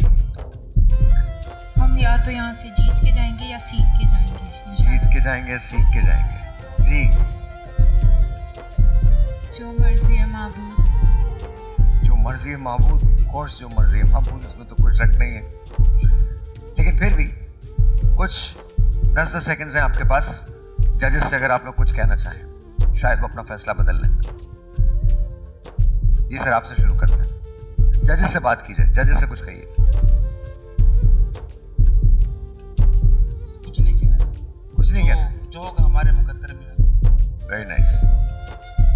हम या तो यहाँ से जीत के जाएंगे या सीख के जाएंगे। जीत के जाएंगे, सीख के जाएंगे जी। जो मर्जी है माबूद। जो मर्जी है माबूद, कोर्स जो मर्जी है माबूद, इसमें तो कुछ शक नहीं है। लेकिन फिर भी कुछ 10-10 सेकंड्स हैं आपके पास जजेस से, अगर आप लोग कुछ कहना चाहें, शायद वो अपना फैसला बदल लें। जी सर, आपसे शुरू करते हैं। जजेस से बात कीजिए, जजेस से कुछ कहिए। कुछ नहीं कहना, कुछ नहीं कहना, जो होगा हमारे मुकद्दर में है। Very nice.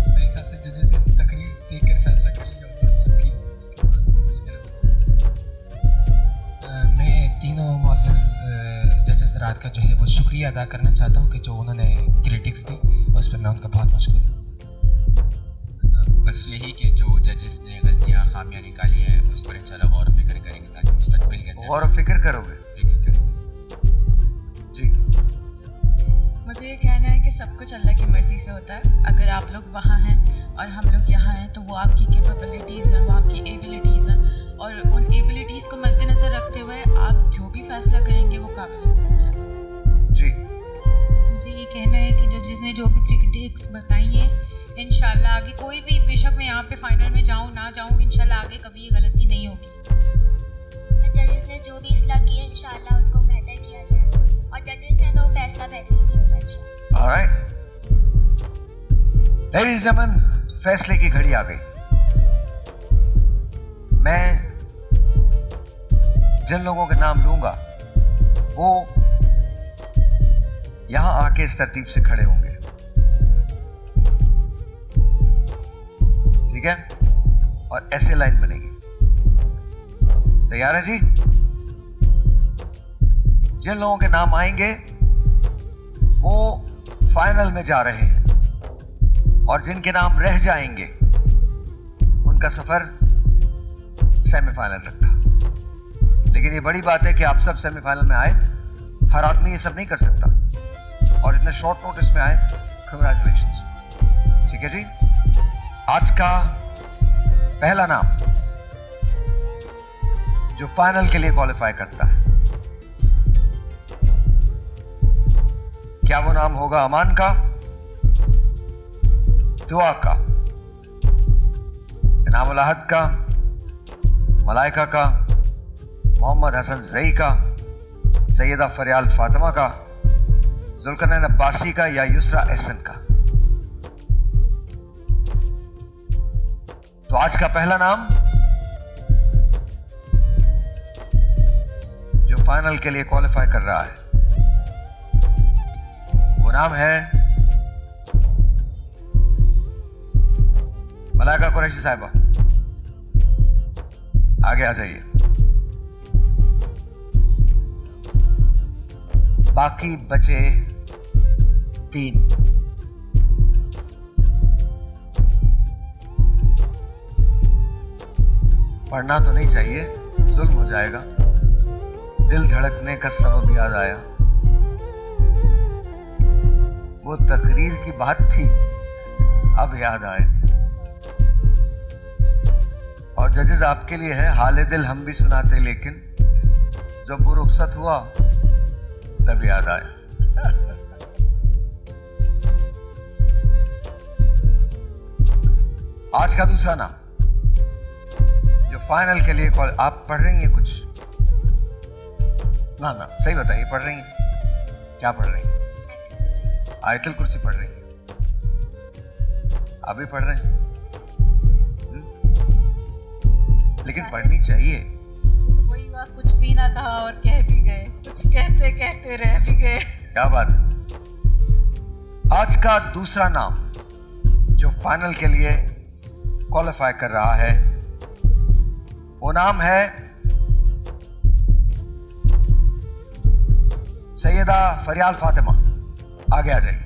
मेरे ख्याल से जजेस से तकरीर देकर फैसला करेंगे सबकी, उसके बाद कुछ कहना। मैं तीनों मुअज़्ज़ज़ जजेस रात का जो है वो शुक्रिया अदा करना चाहता हूँ कि जो उन्होंने क्रिटिक्स दी, उस पर मैं उनका बहुत मशहूर हूँ। बस यही कि जो जजेस ने गलतियाँ खामियाँ निकाली हैं उस पर इंशाल्लाह गौर फिक्र करेंगे, ताकि मुस्तकबिल के अंदर गौर फिक्र करोगे? जी, मुझे ये कहना है कि सब कुछ अल्लाह की मर्ज़ी से होता है। अगर आप लोग वहाँ हैं और हम लोग यहाँ हैं तो वो आपकी कैपेबिलिटीज़ हैं, वो आपकी एबिलिटीज़ हैं, और उन एबिलिटीज़ को मद्देनज़र रखते हुए आप जो भी फैसला करेंगे वो काबिल है। जी, मुझे ये कहना है कि जजेस ने जो भी क्रिटिक्स बताई हैं, इंशाल्लाह आगे कोई भी, बेशक मैं यहाँ पे फाइनल में जाऊँ ना जाऊँ, इंशाल्लाह आगे कभी ये गलती नहीं होगी। जजेस ने जो भी इस्लाह की है इंशाल्लाह उसको बेहतर किया जाएगा, और जजेस हैं तो फैसला बेहतरीन ही होगा इंशाल्लाह। ऑलराइट लेडीज एंड जेंटलमैन, फैसले की घड़ी आ गई। मैं जिन लोगों के नाम लूंगा वो यहां आके इस तरतीब से खड़े होंगे, ठीक है? और ऐसे लाइन बनेगी। तैयार है जी? जिन लोगों के नाम आएंगे वो फाइनल में जा रहे हैं, और जिनके नाम रह जाएंगे उनका सफर सेमीफाइनल तक था। लेकिन ये बड़ी बात है कि आप सब सेमीफाइनल में आए। हर आदमी ये सब नहीं कर सकता, और इतने शॉर्ट नोटिस में आए, कांग्रेचुलेशंस। ठीक है जी? आज का पहला नाम जो फाइनल के लिए क्वालिफाई करता है, क्या वो नाम होगा अमान का, दुआ का, इनामुल अहद का, मलाइका का, मोहम्मद हसन जई का, सैयदा फरियाल फातिमा का, जुल्करनैन अब्बासी का, या युसरा एहसन का? तो आज का पहला नाम जो फाइनल के लिए क्वालिफाई कर रहा है वो नाम है मलाइका कुरैशी साहिबा। आगे आ जाइए। बाकी बचे 3। पढ़ना तो नहीं चाहिए, जुल्म हो जाएगा। दिल धड़कने का सबब याद आया, वो तकरीर की बात थी अब याद आए। और जजेस आपके लिए है, हाले दिल हम भी सुनाते, लेकिन जब वो रुखसत हुआ तब याद आया। आज का दूसरा नाम जो फाइनल के लिए कॉल, आप पढ़ रही हैं कुछ? ना सही बताइए, पढ़ रही हैं? क्या पढ़ रही हैं? आयतुल कुर्सी पढ़ रही हैं? अभी पढ़ रहे हैं? लेकिन पढ़नी चाहिए। तो वही बात, कुछ भी ना कहा और कह भी गए, कुछ कहते कहते रह भी गए। क्या बात है। आज का दूसरा नाम जो फाइनल के लिए क्वालिफाई कर रहा है वो नाम है सैयदा फरियाल फातिमा। आगे आ जाइए।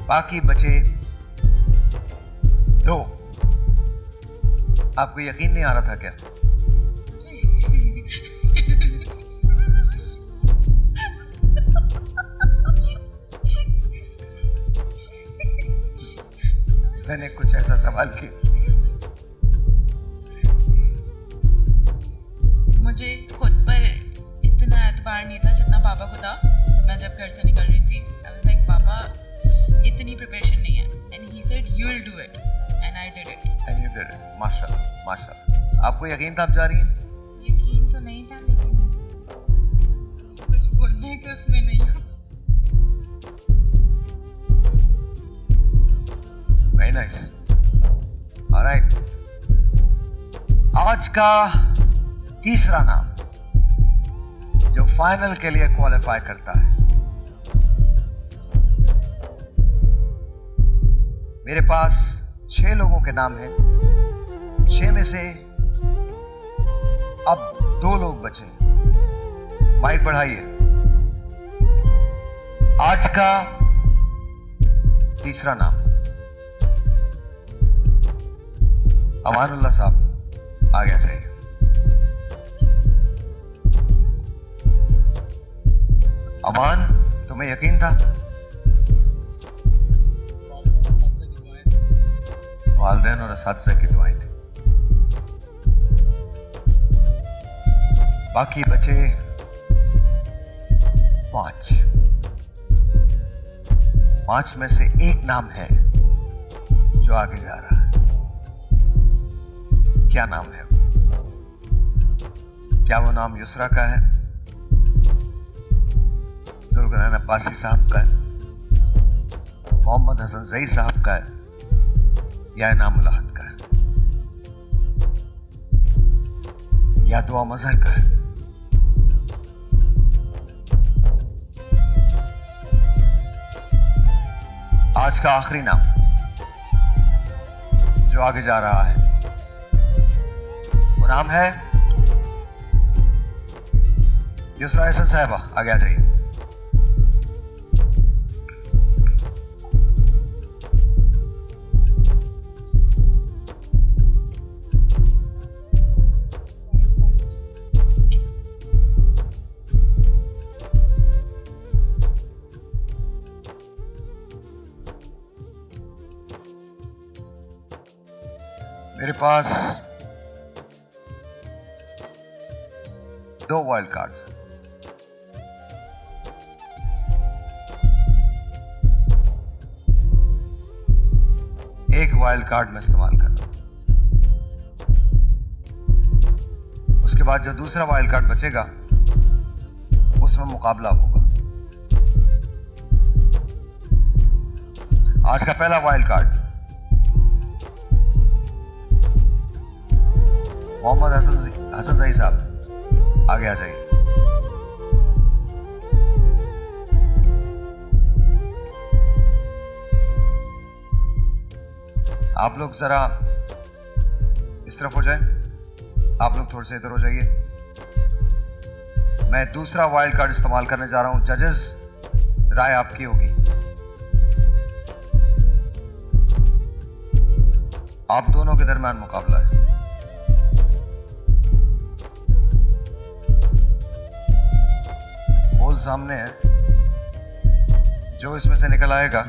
बाकी बचे 2। आपको यकीन नहीं आ रहा था क्या? मैंने कुछ ऐसा सवाल किया। You will do it. And I did it. And you did it. माशाल्लाह, माशाल्लाह। आपको यकीन था आप जा रही हैं? यकीन तो नहीं था, लेकिन कुछ बोलने के उसमें नहीं हूँ। Very nice. All right. आज का तीसरा नाम जो फाइनल के लिए क्वालिफाई करता है, मेरे पास 6 लोगों के नाम हैं। 6 में से अब 2 लोग बचे। माइक बढ़ाइए। आज का तीसरा नाम अमानुल्लाह साहब, आ गया चाहिए। अमान, तुम्हें यकीन था? वालिदैन और असातिज़ा की दुआएं थी। बाकी बचे 5। 5 में से एक नाम है जो आगे जा रहा है। क्या नाम है? क्या वो नाम युसरा का है, जुल्करनैन अब्बासी साहब का है, मोहम्मद हसन ज़ई साहब का है, या इनाम उल अहद का है, या दुआ मजहर का है? आज का आखिरी नाम जो आगे जा रहा है वो नाम है युसरा हसन साहिबा। आगे आ जाइए। मेरे पास 2 वाइल्ड कार्ड्स। एक वाइल्ड कार्ड में इस्तेमाल करना, उसके बाद जो दूसरा वाइल्ड कार्ड बचेगा उसमें मुकाबला होगा। आज का पहला वाइल्ड कार्ड मोहम्मद हसन ज़ई साहब, आगे आ जाइए। आप लोग जरा इस तरफ हो जाएं, आप लोग थोड़े से इधर हो जाइए। मैं दूसरा वाइल्ड कार्ड इस्तेमाल करने जा रहा हूं। जजेस, राय आपकी होगी। आप दोनों के दरमियान मुकाबला है। बोल सामने है, जो इसमें से निकल आएगा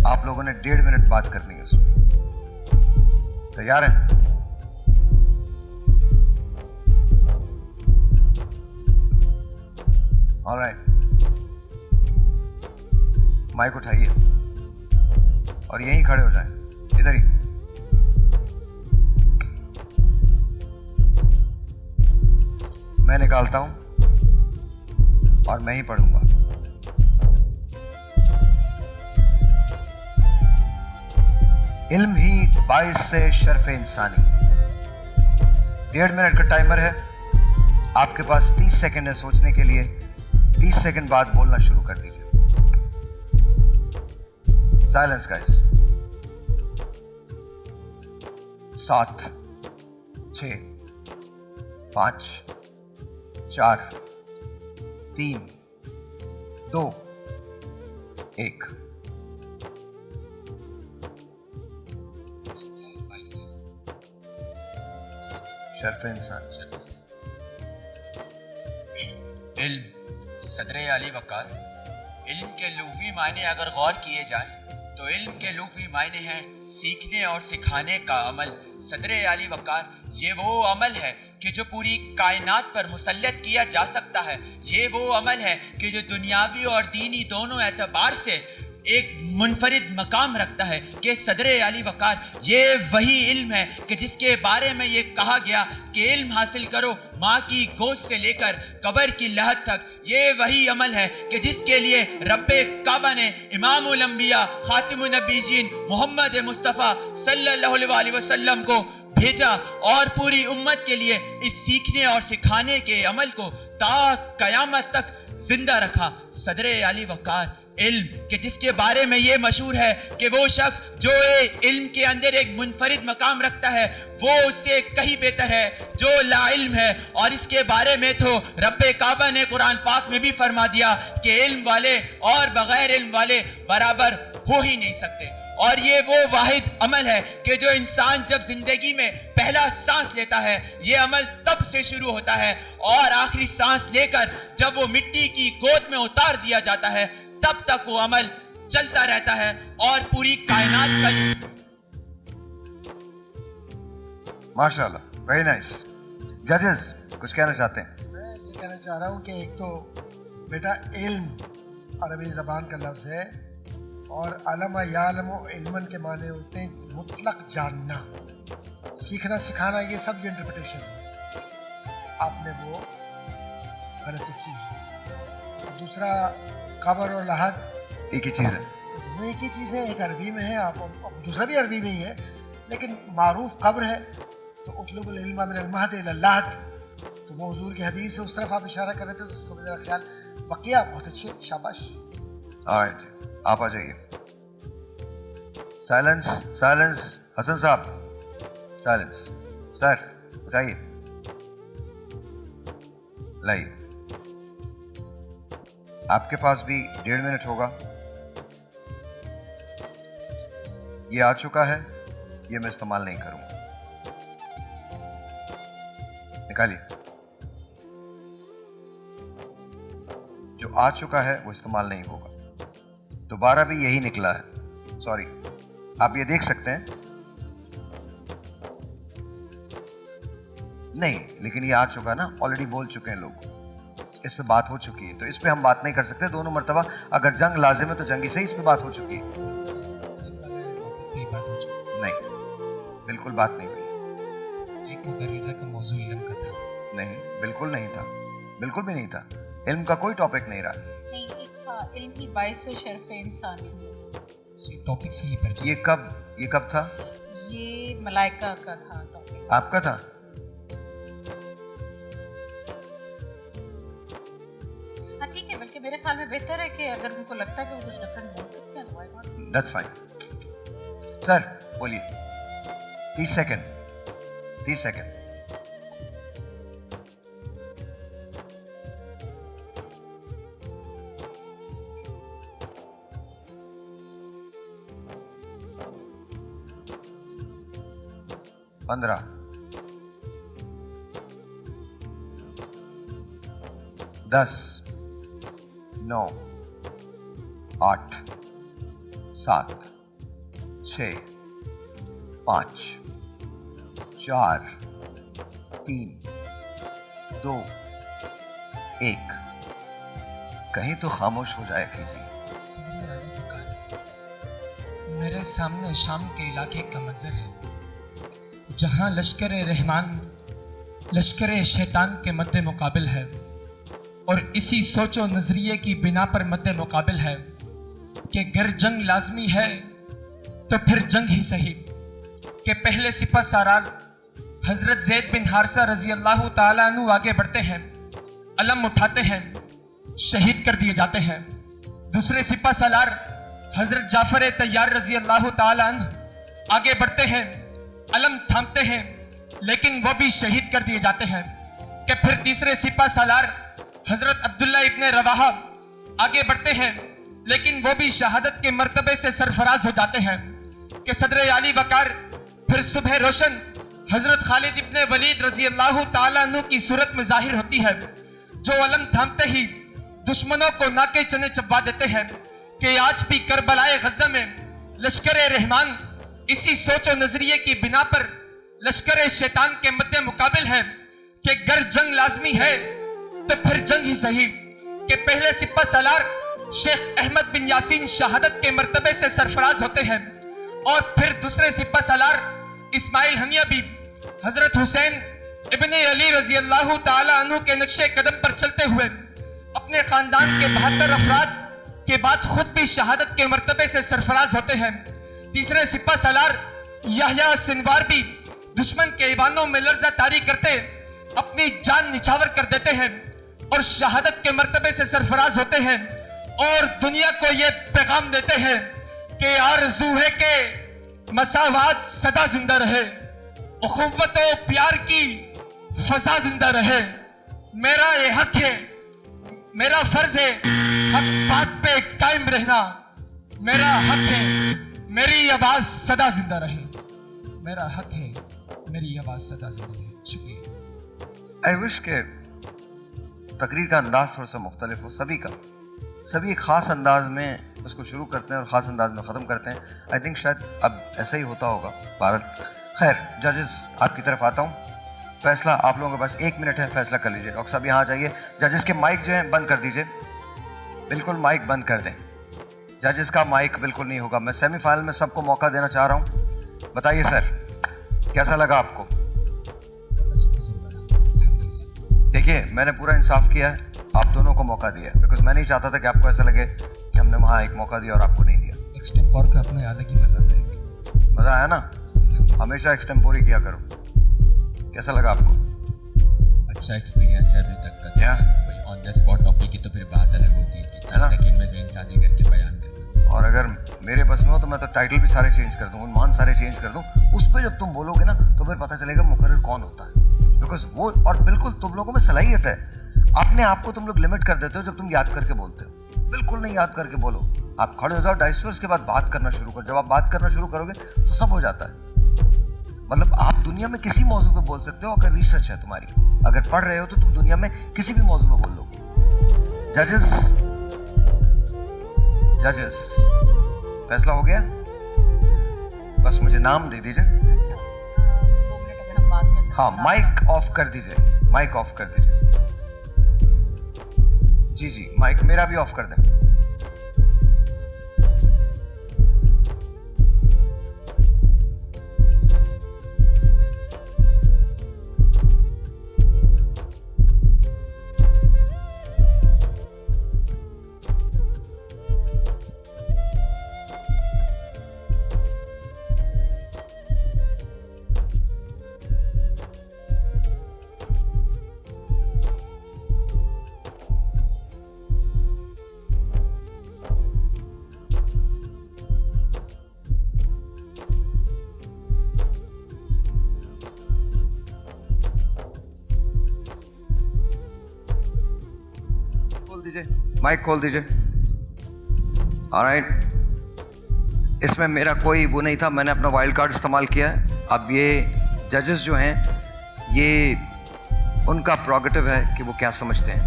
आप लोगों ने 1.5 मिनट बात करनी है उसमें। तैयार हैं? ऑलराइट, माइक उठाइए और यहीं खड़े हो जाएं, इधर ही। मैं निकालता हूं और मैं ही पढ़ूंगा। इल्म ही बाइस से शर्फ इंसानी। 1.5 मिनट का टाइमर है। आपके पास 30 सेकंड है सोचने के लिए। 30 सेकंड बाद बोलना शुरू कर दीजिए। Silence guys. 7, 6, 5, 4, 3, 2, 1। शर्फ इंसान। इल्म सदरे अली वकार। इल्म के लुग़वी मायने अगर गौर किए जाए तो इल्म के लुग़वी मायने हैं सीखने और सिखाने का अमल। सदरे अली वकार, ये वो अमल है कि जो पूरी कायनात पर मुसल्लत किया जा सकता है। ये वो अमल है कि जो दुनियावी और दीनी दोनों एतबार से एक मुनफरिद मकाम रखता है कि सदरे आली वकार ये वही इल्म है कि जिसके बारे में ये कहा गया कि इल्म हासिल करो माँ की गोश्त से लेकर कब्र की लहद तक। ये वही अमल है कि जिसके लिए रब्बे काबा ने इमामुल अंबिया खातिमुन नबीजीन मोहम्मद मुस्तफ़ा सल्लल्लाहु अलैहि वसल्लम को भेजा और पूरी उम्मत के लिए इस सीखने और सिखाने के अमल को ता कयामत तक जिंदा रखा। सदरे आली वकार इल्म के जिसके बारे में ये मशहूर है कि वो शख्स जो इल्म के अंदर एक मुनफरिद मकाम रखता है वो उससे कहीं बेहतर है जो ला इल्म है। और इसके बारे में तो रब्बे काबा ने कुरान पाक में भी फरमा दिया कि इल्म वाले और बगैर इल्म वाले बराबर हो ही नहीं सकते। और ये वो वाहिद अमल है कि जो इंसान जब जिंदगी में पहला सांस लेता है ये अमल तब से शुरू होता है और आखिरी सांस लेकर जब वो मिट्टी की गोद में उतार दिया जाता है तब तक वो अमल चलता रहता है और पूरी कायनात का माशाल्लाह, वेरी नाइस। जजेस कुछ कहना चाहते हैं? मैं ये कहना चाह रहा हूँ कि एक तो बेटा इल्म अरबी ज़बान का लफ्ज़ है और अलमा यालमो इल्मन के माने होते हैं मुतलक जानना, सीखना सिखाना, ये सब जो इंटरप्रिटेशन है आपने वो गलती की है। दूसरा कब्र और लहद एक ही चीज़ है, वो एक ही चीज़ है, एक अरबी में है, आप दूसरा भी अरबी में ही है, लेकिन मारूफ कब्र है तो उतलुबुल इल्मा मिनल महद इलल लहद, तो वो हुजूर की हदीस से उस तरफ आप इशारा कर रहे थे, तो उसको मेरा ख्याल बकिया बहुत अच्छे, शाबाश। ऑलराइट, आप आ जाइए। साइलेंस, साइलेंस, हसन साहब, साइलेंस। सर उठाइए, लाइए। आपके पास भी 1.5 मिनट होगा। ये आ चुका है, ये मैं इस्तेमाल नहीं करूंगा। निकालिए। जो आ चुका है वो इस्तेमाल नहीं होगा। दोबारा भी यही निकला है, सॉरी। आप ये देख सकते हैं, नहीं, लेकिन ये आ चुका ना, ऑलरेडी बोल चुके हैं लोग, इस पे बात हो चुकी है, तो इस पे हम बात नहीं कर सकते। दोनों मर्तबा अगर जंग लाजिम है तो जंगी से इस पे बात हो चुकी है। नहीं, बिल्कुल बात नहीं हुई। एक मुकर्रिरा का मौजू इल्म का था। नहीं, बिल्कुल नहीं था, बिल्कुल भी नहीं था। इल्म का कोई टॉपिक नहीं रहा। नहीं, एक था इल्म की बाइस से शर्फ इंसानी। टॉपिक से ही परिचय। ये कब था? ये मलाइका का था टॉपिक। आपका था? हाँ ठीक है, बल्कि मेरे ख्याल में बेहतर है कि अगर उनको लगता है कि वो कुछ डिफरेंट बोल सकते हैं तो why not. That's fine. Sir बोलिए। 30 सेकंड, 30 सेकंड। पंद्रह, 10, 9, 8, 7, 6, 5, 4, 3, 2, 1। कहीं तो खामोश हो जाया कीजिए। मेरे सामने शाम के इलाके का मंजर है जहां लश्कर रहमान लश्कर शैतान के मद्दे मुकाबिल है और इसी सोचो नजरिए की बिना पर मद्दे मुकाबिल है कि गर जंग लाजमी है तो फिर जंग ही सही। कि पहले सिपह सारार हजरत ज़ैद बिन हारिसा रजी अल्लाह ताला अन्हु आगे बढ़ते हैं, अलम उठाते हैं, शहीद कर दिए जाते हैं। दूसरे सिपह सालार हजरत जाफर तैयार रजी अल्लाह ताला अन्हु आगे बढ़ते हैं, अलम थामते हैं, लेकिन वो भी शहीद कर दिए जाते हैं। कि फिर तीसरे सिपह सालार हजरत अब्दुल्ला इब्ने रवाहा आगे बढ़ते हैं, लेकिन वो भी शहादत के मर्तबे से सरफराज हो जाते हैं। कि सदर आली वकार फिर सुबह रोशन हजरत खालिद इब्ने वलीद रजी अल्लाह ताला अन्हु की सूरत में जाहिर होती है, जो अलम थामते ही दुश्मनों को नाके चने चबा देते हैं। कि आज भी करबलाए गज़ा में लश्कर रहमान इसी सोचो नजरिए की बिना पर लश्कर शैतान के मद्दे मुकाबिल है कि गर जंग लाजमी है तो फिर जंग ही सही। कि पहले सिपह सालार शेख अहमद बिन यासीन शहादत के मर्तबे से सरफराज होते हैं और फिर दूसरे सिपह सालार इस्माइल हमिया भी हजरत हुसैन इब्ने अली रजी अल्लाह ताला अन्हु के नक्शे कदम पर चलते हुए अपने खानदान के 72 अफराद के बाद खुद भी शहादत के मर्तबे से सरफराज होते हैं। तीसरे सिपह सालार याह्या सिनवार भी दुश्मन के ईवानों में लर्जा तारी करते अपनी जान निछावर कर देते हैं और शहादत के मर्तबे से सरफराज होते हैं और दुनिया को ये पैगाम देते हैं कि आरज़ू है कि मसावात सदा जिंदा रहे, उखुव्वत और प्यार की फजा जिंदा रहे। मेरा ये हक है, मेरा फर्ज है हक बात पे कायम रहना। मेरा हक है मेरी आवाज सदा जिंदा रहे। मेरा हक है मेरी आवाज सदा जिंदा रहे। शुक्रिया। आई विश के तकरीर का अंदाज थोड़ा सा मुख्तलिफ हो सभी का। सभी एक ख़ास अंदाज में उसको शुरू करते हैं और ख़ास अंदाज में ख़त्म करते हैं। आई थिंक शायद अब ऐसा ही होता होगा भारत। खैर जजेस आपकी तरफ आता हूँ। फैसला आप लोगों के पास 1 मिनट है, फैसला कर लीजिए। डॉक्टर साहब यहाँ आ जाइए। जजेस के माइक जो है बंद कर दीजिए, बिल्कुल माइक बंद कर दें। जजेस का माइक बिल्कुल नहीं होगा। मैं सेमीफाइनल में सबको मौका देना चाह रहा हूँ। बताइए सर कैसा लगा आपको? देखिए मैंने पूरा इंसाफ किया है, आप दोनों को मौका दिया बिकॉज मैं नहीं चाहता था कि आपको ऐसा लगे कि हमने वहाँ एक मौका दिया और आपको नहीं दिया। एक्सटेम्पोर का अपने अलग ही मजा था। मज़ा आया ना? हमेशा एक्सटेम्पोर ही किया करो। कैसा लगा आपको? अच्छा एक्सपीरियंस है अभी तक का। ऑन द स्पॉट टॉपिक की तो फिर बात अलग होती है कि 10 सेकंड में ज़हन साजी करके बयान करना। और अगर मेरे बस में हो तो मैं तो टाइटल भी सारे चेंज कर दूँ, उन्मान सारे चेंज कर दूँ। उस पर जब तुम बोलोगे ना तो फिर पता चलेगा मुकर्रर कौन होता है। बिकॉज वो और बिल्कुल तुम लोगों में सलाहियत है। अपने आप को तुम लोग लिमिट कर देते हो जब तुम याद करके बोलते हो। बिल्कुल नहीं याद करके बोलो। आप खड़े हो जाओ डाइस पर, उसके बाद बात करना शुरू करो। जब आप बात करना शुरू करोगे तो सब हो जाता है। मतलब आप दुनिया में किसी मौजू पे बोल सकते हो अगर रिसर्च है तुम्हारी। अगर पढ़ रहे हो तो तुम दुनिया में किसी भी मौजू पे बोल लो। जजेस फैसला हो गया? बस मुझे नाम दे दीजिए। 2 मिनट अगर हम बात कर सकते हैं। हाँ माइक ऑफ कर दीजिए, माइक ऑफ कर दीजिए। जी जी माइक मेरा भी ऑफ कर दें। माइक खोल दीजिए। ऑलराइट, इसमें मेरा कोई वो नहीं था, मैंने अपना वाइल्ड कार्ड इस्तेमाल किया है। अब ये जजेस जो हैं ये उनका प्रोगेटिव है कि वो क्या समझते हैं।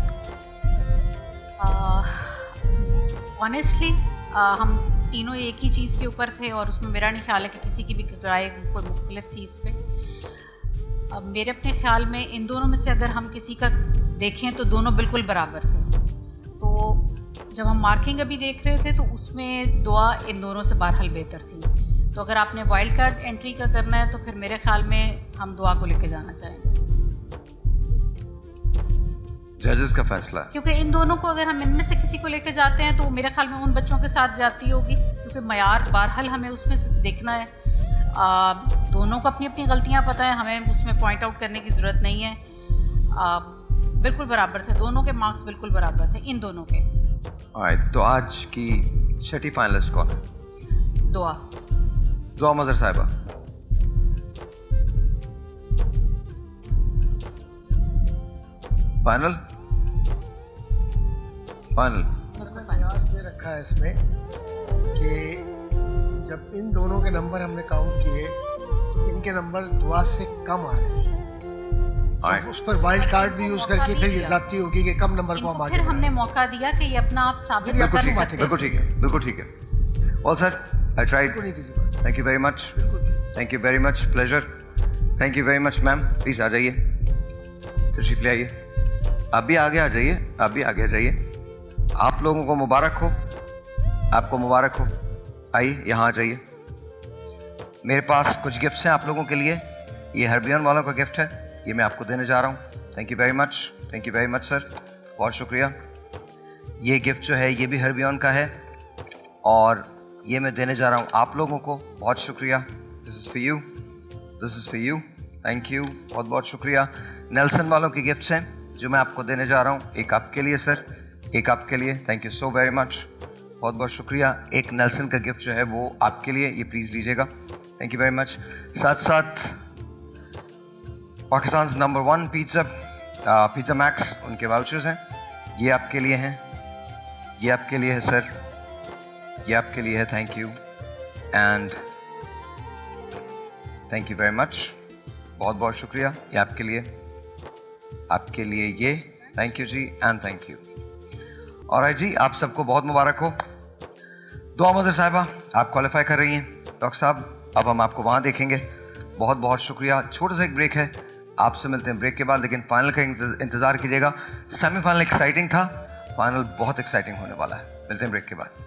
ऑनेस्टली हम तीनों एक ही चीज़ के ऊपर थे और उसमें मेरा नहीं ख्याल है कि किसी की भी राय कोई मुख्तलिफ थी इस पर। अब मेरे अपने ख्याल में इन दोनों में से अगर हम किसी का देखें तो दोनों बिल्कुल बराबर थे। तो जब हम मार्किंग अभी देख रहे थे तो उसमें दुआ इन दोनों से बहरहाल बेहतर थी। तो अगर आपने वाइल्ड कार्ड एंट्री का करना है तो फिर मेरे ख्याल में हम दुआ को लेके जाना चाहेंगे। जजेस का फैसला है, क्योंकि इन दोनों को अगर हम इनमें से किसी को लेके जाते हैं तो मेरे ख्याल में उन बच्चों के साथ जाती होगी, क्योंकि मयार बहरहाल हमें उसमें से देखना है। दोनों को अपनी अपनी गलतियाँ पता है, हमें उसमें पॉइंट आउट करने की ज़रूरत नहीं है। बिल्कुल बराबर थे, दोनों के मार्क्स बिल्कुल बराबर थे इन दोनों के। तो आज की छठी फाइनलिस्ट कौन है? दुआ। दुआ मजहर साहिबा। फाइनल ये रखा है इसमें कि जब इन दोनों के नंबर हमने काउंट किए तो इनके नंबर दुआ से कम आ रहे हैं। तो उस पर वाइल्ड कार्ड भी यूज करके फिर ये जाती होगी कि कम नंबर को हम आगे फिर हमने मौका दिया कि ये अपना आप साबित कर सकते हैं। बिल्कुल ठीक है, बिल्कुल ठीक है। All sir I tried. Thank you very much, thank you very much, pleasure. Thank you very much ma'am. Please आ जाइए, तशरीफ ले आइए। आप भी आगे आ जाइए, आप भी आगे आ जाइए। आप लोगों को मुबारक हो, आपको मुबारक हो। आइए यहाँ आ जाइए। मेरे पास कुछ गिफ्ट्स हैं आप लोगों के लिए। ये हर्बियन वालों का गिफ्ट है, ये मैं आपको देने जा रहा हूँ। Thank you very much, thank you very much sir, बहुत शुक्रिया। ये गिफ्ट जो है ये भी हर्बियन का है और ये मैं देने जा रहा हूँ आप लोगों को। बहुत शुक्रिया। This is for you, this is for you, thank you, बहुत बहुत शुक्रिया। नेल्सन वालों के गिफ्ट्स हैं जो मैं आपको देने जा रहा हूँ। एक आपके लिए सर, एक आपके लिए, thank you so very much, बहुत बहुत शुक्रिया। एक नेल्सन का गिफ्ट जो है वो आपके लिए, ये प्लीज़ लीजिएगा, थैंक यू वेरी मच। साथ साथ पाकिस्तान नंबर 1 पिज़्ज़ा मैक्स, उनके वाउचर्स हैं, ये आपके लिए हैं, ये आपके लिए है सर, ये आपके लिए है, thank you and thank you very much, बहुत बहुत शुक्रिया। ये आपके लिए ये, थैंक यू जी एंड थैंक यू। और जी आप सबको बहुत मुबारक हो। दुआ मज़र साहिबा आप क्वालिफाई कर रही हैं। डॉक्टर साहब अब हम आपको वहाँ देखेंगे। बहुत बहुत शुक्रिया। छोटा सा एक ब्रेक है, आपसे मिलते हैं ब्रेक के बाद, लेकिन फाइनल का इंतज़ार कीजिएगा। सेमीफाइनल एक्साइटिंग था, फाइनल बहुत एक्साइटिंग होने वाला है। मिलते हैं ब्रेक के बाद।